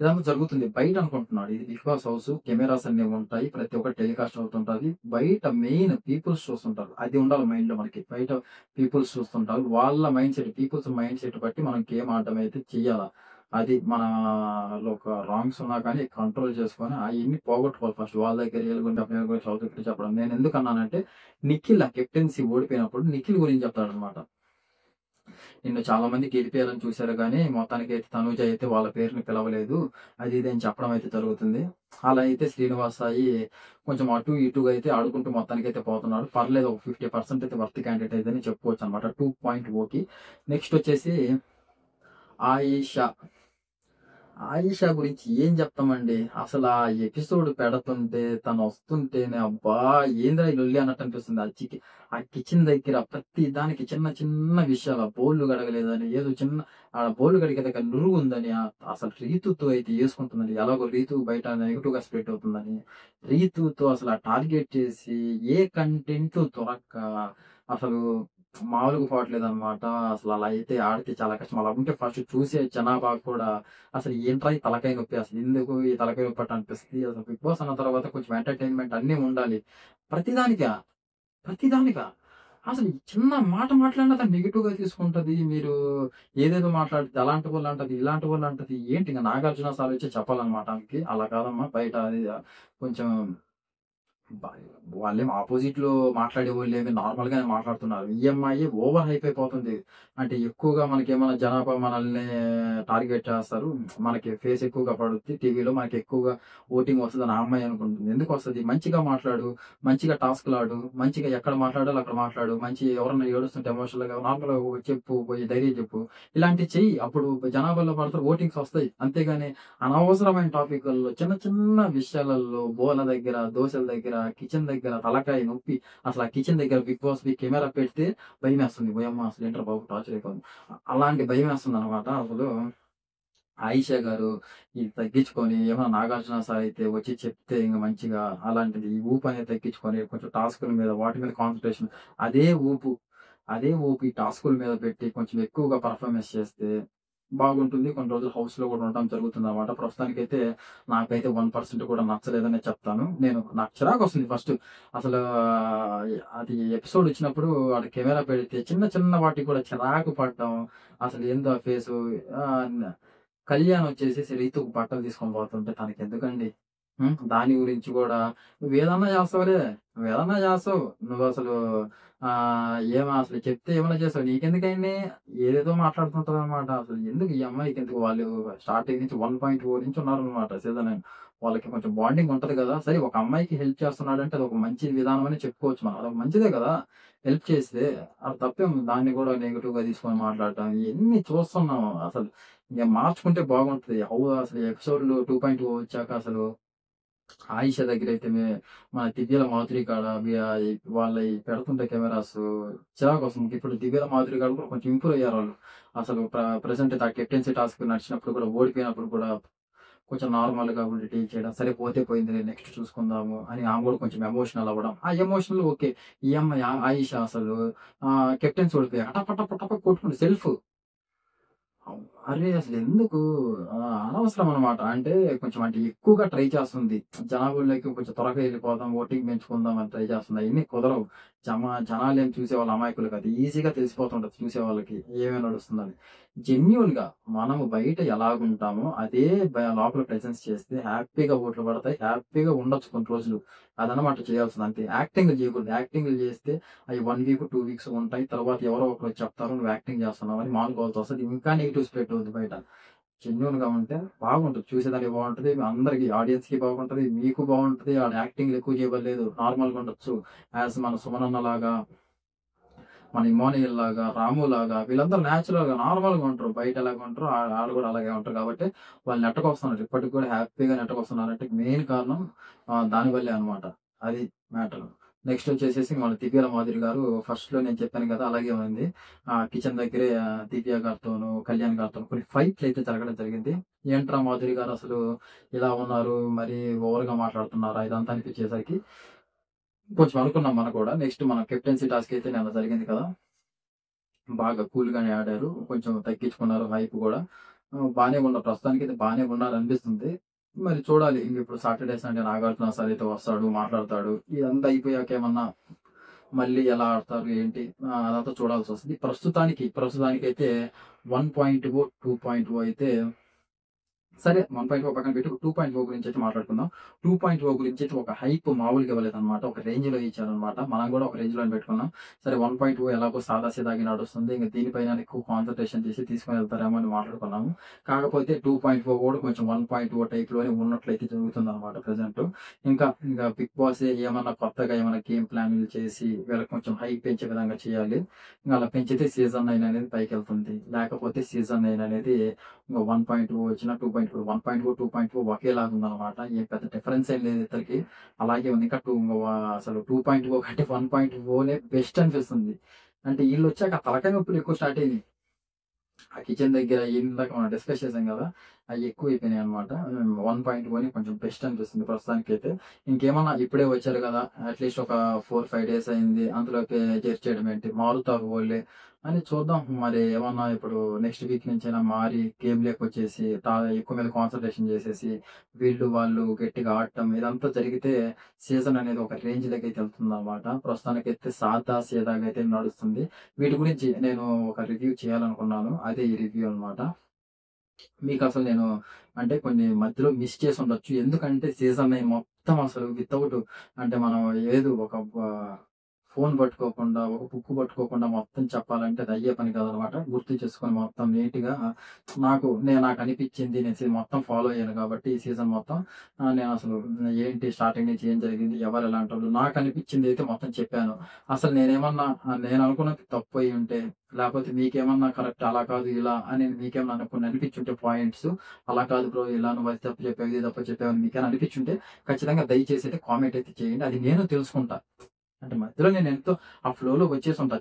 ఇదంతా జరుగుతుంది. బయట అనుకుంటున్నాడు. ఇది బిగ్ బాస్ హౌస్. కెమెరాస్ అన్నీ ఉంటాయి. ప్రతి ఒక్కటి టెలికాస్ట్ అవుతుంటది. బయట మెయిన్ పీపుల్స్ చూస్తుంటారు. అది ఉండాలి మైండ్‌లో మనకి. బయట పీపుల్స్ చూస్తుంటారు. వాళ్ళ mind set peoples mind set బట్టి మనం గేమ్ ఆడడం అయితే చెయ్యాల. అది మనలో ఒక రాంగ్స్ ఉన్నా కానీ కంట్రోల్ చేసుకొని అయన్నీ పోగొట్టుకోవాలి ఫస్ట్. వాళ్ళ దగ్గర ఈళ్ళ గురించి చెప్పడం, వీళ్ళ గురించి అవతల వ్యక్తికి చెప్పడం. నేనెందుకన్నానంటే నిఖిల్ ఆ కెప్టెన్సీ ఓడిపోయినప్పుడు నిఖిల్ గురించి చెప్తాడనమాట. నిన్ను చాలా మంది గెలిపియాలని చూసారు గానీ, మొత్తానికైతే తనూజ అయితే వాళ్ళ పేరుని పిలవలేదు. అది ఇది అని చెప్పడం అయితే జరుగుతుంది. అలా అయితే శ్రీనివాస్ సాయి కొంచెం అటు ఇటుగా అయితే ఆడుకుంటూ మొత్తానికైతే పోతున్నాడు. పర్లేదు ఒక 50% అయితే వర్త్ క్యాండిడేట్ అయితేనే చెప్పుకోవచ్చనమాట 2.0కి. నెక్స్ట్ వచ్చేసి ఆయిషా. ఆయిషా గురించి ఏం చెప్తామండి. అసలా ఎపిసోడ్ పెడుతుంటే, తనొస్తుంటేనే అబ్బా! ఏందిరా ఈ లొల్లి అన్నట్టు అనిపిస్తుంది. ఆ కిచెన్ దగ్గర ప్రతి దానికి చిన్న చిన్న విషయాలు. ఆ బౌల్లు కడగలేదని, ఏదో చిన్న బౌల్లు కడిగే దగ్గర నురుగుందని, అసలు రీతుతో అయితే యేసుకుంటుందని, ఎలాగో రీతు బయట నెగెటివ్‌గా స్ప్రెడ్ అవుతుందని, రీతుతో అసల టార్గెట్ చేసి, ఏ కంటెంట్ దొరక్క అసలు మామూలుగా పోవట్లేదనమాట. అసలు అలా అయితే ఆడితే చాలా కష్టం. అలా ఉంటే ఫస్ట్ చూసే జనాభా కూడా అసలు ఏంట్రా ఈ తలకాయ నొప్పి? అసలు ఎందుకు ఈ తలకాయ నొప్పి అట్ట అనిపిస్తది. అసలు 'బిగ్ బాస్' అన్న తర్వాత కొంచెం ఎంటర్‌టైన్‌మెంట్ అన్నీ ఉండాలి. ప్రతిదానికా, ప్రతిదానికా. అసలు ఈ చిన్న మాట మాట్లాడినా దాన్ని నెగెటివ్‌గా తీసుకుంటది. మీరు ఏదేదో మాట్లాడితే అలాంటి వాళ్ళంటది, ఇలాంటి వాళ్ళంటది. ఏంటి ఇంక నాగార్జున సార్ వచ్చి చెప్పాలన్నమాట ఆమెకి. అలా కాదమ్మా బయట అది కొంచెం బా వాళ్ళేం ఆపోజిట్‌లో మాట్లాడేవోళ్ళేమి నార్మల్‌గానే మాట్లాడుతున్నారు. ఈ అమ్మాయి ఓవర్ హైప్ అయిపోతుంది. అంటే ఎక్కువగా మనకేమన్నా జనాభా మనల్ని టార్గెట్ చేస్తారు. మనకి ఫేస్ ఎక్కువగా పడుద్ది టీవీలో. మనకి ఎక్కువగా ఓటింగ్ వస్తదని ఆ అమ్మాయి అనుకుంటుంది. ఎందుకొస్తది? మంచిగా మాట్లాడు, మంచిగా టాస్క్‌లాడు, మంచిగా ఎక్కడ మాట్లాడాలో అక్కడ మాట్లాడు, ఎవరన్నా ఏడుస్తుంటే ఎమోషనల్‌గా నార్మల్‌గా చెప్పు, పోయి ధైర్యం చెప్పు. ఇలాంటివి చెయ్యి. అప్పుడు జనాభాలో పడతారు, ఓటింగ్స్ వస్తాయి. అంతేగాని అనవసరమైన టాపికుల్లో చిన్న చిన్న విషయాలలో బోల దగ్గర, దోసల దగ్గర, కిచెన్ దగ్గర తలకాయ నొప్పి. అసలు ఆ కిచెన్ దగ్గర 'బిగ్ బాస్‌వి' కెమెరా పెడితే భయమేస్తుంది. ఓయమ్మ! అసలేంట్రా బాబు టార్చర్ అయిపోతుంది. అలాంటి భయమేస్తుందనమాట. అసలు ఆయిషా గారు ఇది తగ్గించుకొని ఏమన్నా నాగార్జున సార్ అయితే వచ్చి చెప్తే ఇంక మంచిగా అలాంటిది ఈ ఊపు అనేది తగ్గించుకొని కొంచెం టాస్కుల మీద వాటి మీద కాన్సంట్రేషన్ అదే ఊపు, అదే ఊపు ఈ టాస్కుల మీద పెట్టి కొంచెం ఎక్కువగా పర్ఫార్మెన్స్ చేస్తే బాగుంటుంది. కొన్ని రోజులు హౌస్‌లో కూడా ఉండడం జరుగుతుందనమాట. ప్రస్తుతానికైతే నాకైతే 1% కూడా నచ్చలేదనే చెప్తాను. నాకు చిరాకొస్తుంది ఫస్ట్. అసలు అది ఎపిసోడ్ వచ్చినప్పుడు ఆడ కెమెరా పెడితే చిన్న చిన్న వాటికి కూడా చిరాకు పడడం. అసలు ఏందో ఆ ఫేసు ఆహ్, కళ్యాణ్ వచ్చేసేసి రీతుకు బట్టలు తీసుకొని పోతుంటే తనకెందుకండి? దాని గురించి గూడా నువ్వేదన్నా చేస్తావులే. నువ్వేదన్నా చేస్తావు. నువ్వసలు అసలు చెప్తే ఏమన్నా చేస్తావు. నీకెందుకయన్నీ? ఏదేదో మాట్లాడుతుంటదనమాట. అసలు ఎందుకు ఈ అమ్మాయికెందుకు వాళ్ళు స్టార్టింగ్ నుంచి 1.0 నుంచి ఉన్నారనమాట సీజన్ 9. వాళ్ళకి కొంచెం బాండింగ్ ఉంటది గదా! సరే ఒక అమ్మాయికి హెల్ప్ చేస్తున్నాడంటే అదొక మంచి విధానం అని చెప్పుకోవచ్చు మనం. అదొక మంచిదే గదా! హెల్ప్ చేస్తే. తప్పేముంది దాన్ని గూడా నెగెటివ్‌గా తీసుకొని మాట్లాడటం. ఇయన్నీ చూస్తున్నాం అసలు. ఇంక మార్చుకుంటే బాగుంటది. అసలు ఎపిసోడ్‌లు 2.0 వచ్చాక అసలు ఆయిష దగ్గరైతే మన 'దివ్యల మాధురి' కాడ వాళ్ళయి పెడుతుంటే కెమెరాస్ చిరాకొస్తుంది. ఇప్పుడు 'దివ్యల మాధురి' కాడ కూడా కొంచెం ఇంప్రూవ్ అయ్యారాళ్ళు. అసలు ప్రెజెంట్ ఆ కెప్టెన్సీ టాస్క్ నడిచినప్పుడు కూడా ఓడిపోయినప్పుడు కూడా కొంచెం నార్మల్‌గా ఉండి డీల్ చేయడం. సరే పోతే పోయిందిలే నెక్స్ట్ చూసుకుందాము అని ఆమె కూడా కొంచెం ఎమోషనల్ అవ్వడం. ఆ ఎమోషనల్ ఓకే. ఈ అమ్మాయి ఆయిష అసలు కెప్టెన్సీ ఓడిపోయాక టప టప టప కొట్టుకుంది సెల్ఫ్. అరే! అసలెందుకు అనవసరం అనమాట. అంటే కొంచెం అంటే ఎక్కువగా ట్రై చేస్తుంది. జనాభాలోకి కొంచెం త్వరగా ఎళ్ళిపోదాం, ఓటింగ్ పెంచుకుందాం అని ట్రై చేస్తుంది. అయన్నీ కుదరవు. జనాలేం చూసేవాళ్ళు అమాయకులు కాదు. ఈజీగా తెలిసిపోతుంటది చూసేవాళ్ళకి ఏమేమి నడుస్తుందని. జెన్యూన్‌గా మనము బయట ఎలాగుంటామో అదే లోపల ప్రెజెన్స్ చేస్తే హ్యాపీగా ఓట్లు పడతాయి. హ్యాపీగా ఉండొచ్చు కొన్ని రోజులు. అదనమాట చేయాల్సింది అంతే. యాక్టింగ్‌లు చేయకూడదు. యాక్టింగ్‌లు చేస్తే అయి 1 వీక్, 2 వీక్స్ ఉంటాయి. తర్వాత ఎవరో ఒకరు చెప్తారు నువ్వు యాక్టింగ్ చేస్తున్నావని మానుకోవాల్సొస్తది. ఇంకా నెగెటివ్ స్ప్రెడ్ అవుద్ది బయట. జెన్యూన్‌గా ఉంటే బాగుంటది. చూసేదానికి బావుంటది. అందరికి ఆడియన్స్‌కి బాగుంటది. మీకు బావుంటది. ఆడ యాక్టింగ్‌లు ఎక్కువ చేయబడలేదు. నార్మల్‌గా ఉండొచ్చు. మన సుమనన్నలాగా, మన ఇమానుయేల్‌లాగా, రాములాగా వీళ్ళందరూ నేచురల్‌గా నార్మల్‌గా ఉంటారు. బయట ఎలాగ ఉంటారో ఆడ కూడా అలాగే ఉంటారు కాబట్టి వాళ్ళు నెట్టకొస్తున్నారు. ఇప్పటికి కూడా హ్యాపీగా నెట్టకొస్తున్నారంటే మెయిన్ కారణం దాని వల్లే అన్నమాట. అది మ్యాటర్. నెక్స్ట్ వచ్చేసేసి మన 'దివ్యల మాధురి' గారు ఫస్ట్‌లో నేను చెప్పాను కదా! అలాగే ఉంది. కిచెన్ దగ్గరే దివ్య గారితోను, కళ్యాణ్ గారితోను కొన్ని ఫైట్‌లయితే జరగడం జరిగింది. ఏంట్రా మాధురి గారు అసలు ఇలా ఉన్నారు, మరి ఓవర్‌గా మాట్లాడుతున్నారా ఇదంతా అనిపించేసరికి కొంచెం అనుకున్నాం మనం కూడా. నెక్స్ట్ మన కెప్టెన్సీ టాస్క్ అయితే నిన్న జరిగింది కదా! బాగా కూల్‌గానే ఆడారు. కొంచెం తగ్గించుకున్నారు హైప్ గూడా. బానే ఉన్నారు. ప్రస్తుతానికైతే బానే ఉన్నారనిపిస్తుంది. మరి చూడాలి. ఇంగిప్పుడు సాటర్‌డే, సండే నాగార్జున సార్ అయితే వస్తాడు, మాట్లాడతాడు. ఇదంతా అయిపోయాక ఏమన్నా మళ్ళీ ఎలా ఆడతారు ఏంటి? అదంతా చూడాల్సొస్తది. ప్రస్తుతానికైతే 1.0, 2.0 అయితే సరే 1.0 పక్కన పెట్టి 2.0 గురించైతే మాట్లాడుకుందాం. 2.0 గురించైతే ఒక హైప్ మామూలుగా ఇవ్వలేదన్నమాట. ఒక రేంజ్‌లో ఇచ్చారన్నమాట. మనం గూడా ఒక రేంజ్‌లోనే పెట్టుకున్నాం. సరే 1.0 ఎలాగో సాదాసీదాగా నడుస్తుంది. ఇంక దీనిపైన ఎక్కువ కాన్సంట్రేషన్ చేసి తీసుకొనెళ్తారేమో అని మాట్లాడుకున్నాము. కాకపోతే 2.0 కూడా కొంచెం 1.0 టైప్‌లోనే ఉన్నట్లయితే జరుగుతుందన్నమాట ప్రెజెంటు. ఇంకా 'బిగ్ బాస్' ఏమన్నా కొత్తగా ఏమన్నా గేమ్ ప్లాన్‌లు చేసి వీళ్ళకి కొంచెం హైప్ పెంచే విధంగా చేయాలి. ఇంక అలా పెంచితే సీజన్ 9 అనేది పైకెళ్తుంది. లేకపోతే సీజన్ 9 అనేది ఇంక 1.0 వచ్చినా 2.0 1.0, 2.0 ఒకేలాగా ఉందన్నమాట. ఏం పెద్ద డిఫరెన్స్ ఏం లేదు ఇద్దరికీ. అలాగే ఉంది. ఇంకా అసలు 2.0 కంటే 1.0నే బెస్ట్ అనిపిస్తుంది. అంటే ఈళ్ళొచ్చాక తలకాయ నొప్పులు ఎక్కువ స్టార్ట్ అయినాయి. ఆ కిచెన్ దగ్గర ఇందాక మనం డిస్కస్ చేసాం గదా! అయి ఎక్కువైపోయినాయన్నమాట. 1.0ని కొంచెం బెస్ట్ అనిపిస్తుంది ప్రస్తుతానికైతే. ఇంకేమన్నా ఇప్పుడే వచ్చారు గదా! అట్‌లీస్ట్ ఒక 4, 5 డేస్ అయింది. అందులోకి చేర్చేయడం ఏంటి? మారుతారు వోళ్ళే అని చూద్దాం. మరి ఏమన్నా ఇప్పుడు నెక్స్ట్ వీక్ నుంచైనా మారి గేమ్‌లోకొచ్చేసి ఎక్కువ మీద కాన్సంట్రేషన్ జేసేసి వాళ్ళు గట్టిగా ఆడటం ఇదంతా జరిగితే సీజన్ అనేది ఒక రేంజ్‌లోకైతే ఎళ్తుందన్నమాట. ప్రస్తుతానికైతే సాదా సీదాగా అయితే నడుస్తుంది. వీటి గురించి నేను ఒక రివ్యూ చేయాలనుకున్నాను. అదే ఈ రివ్యూ అన్నమాట. మీకసలు నేను అంటే కొన్ని మధ్యలో మిస్ చేసుండొచ్చు. ఎందుకంటే సీజన్ 9 మొత్తం అసలు వితౌట్ అంటే మనం ఏదో ఒక ఫోన్ పట్టుకోకుండా, ఒక బుక్ పట్టుకోకుండా మొత్తం చెప్పాలంటే అది అయ్యే పని కాదనమాట. గుర్తు చేసుకొని మొత్తం నీట్‌గా నాకనిపిచ్చింది. మొత్తం ఫాలో అయ్యాను కాబట్టి ఈ సీజన్ మొత్తం నేనసలు ఏంటి స్టార్టింగ్ నుంచి ఏం జరిగింది? ఎవరు ఎలాంటోళ్ళు? నాకనిపిచ్చిందయితే మొత్తం చెప్పాను. అసలు నేనేమన్నా నేననుకున్నది తప్పయ్యుంటే, లేపోతే మీకేమన్నా కరెక్ట్ అలా కాదు ఇలా అని మీకేమన్నా కొన్ని అనిపిచ్చుంటే పాయింట్స్, అలా కాదు బ్రో ఇలా నువ్వది తప్పు చెప్పావు, ఇది తప్పు చెప్పావు అని మీకేమైనా అనిపిచ్చుంటే ఖచ్చితంగా దయచేసి అయితే కామెంట్ అయితే చేయండి. అది నేను తెలుసుకుంటా. అంటే మధ్యలో నేనెంతో ఆ ఫ్లోలో వచ్చేసుంటా.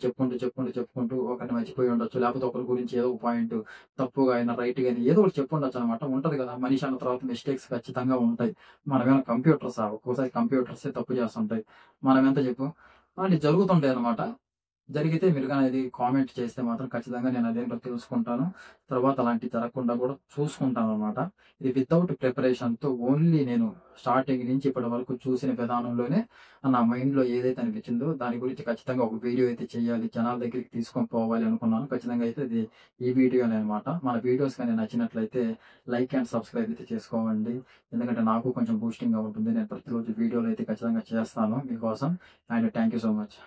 చెప్పుకుంటూ ఒకరిని మర్చిపోయి ఉండొచ్చు. లేపోతే ఒకరి గురించి ఏదో ఒక పాయింట్ తప్పుగా అయినా, రైట్‌గా అయినా ఏదో ఒకటి చెప్పుండొచ్చనమాట. ఉంటది కదా! మనిషి అన్న తర్వాత మిస్టేక్స్ ఖచ్చితంగా ఉంటాయి. మనమేమైనా కంప్యూటర్సా? ఒక్కోసారి కంప్యూటర్సే తప్పు చేస్తుంటాయి. మనమెంత చెప్పు? అలాంటివి జరుగుతుంటాయనమాట. జరిగితే మీరు గాని అది కామెంట్ చేస్తే మాత్రం ఖచ్చితంగా నేను అదేంటో తెలుసుకుంటాను. తర్వాత అలాంటివి జరగకుండా కూడా చూసుకుంటాననమాట. ఇది వితౌట్ ప్రిపరేషన్‌తో ఓన్లీ నేను స్టార్టింగ్ నుంచి ఇప్పటి వరకు చూసిన విధానంలోనే నా మైండ్‌లో ఏదైతే అనిపించిందో దాని గురించి ఖచ్చితంగా ఒక వీడియో అయితే చేయాలి. జనాల దగ్గరికి తీసుకొని పోవాలి అనుకున్నాను. ఖచ్చితంగా అయితే అది ఈ వీడియోనే అనమాట. మన వీడియోస్ గాని నచ్చినట్లయితే లైక్ అండ్ సబ్స్క్రైబ్ అయితే చేసుకోవండి. ఎందుకంటే నాకు కొంచెం బూస్టింగ్‌గా ఉంటుంది. నేను ప్రతిరోజు వీడియోలు అయితే ఖచ్చితంగా చేస్తాను మీకోసం. And thank you so much.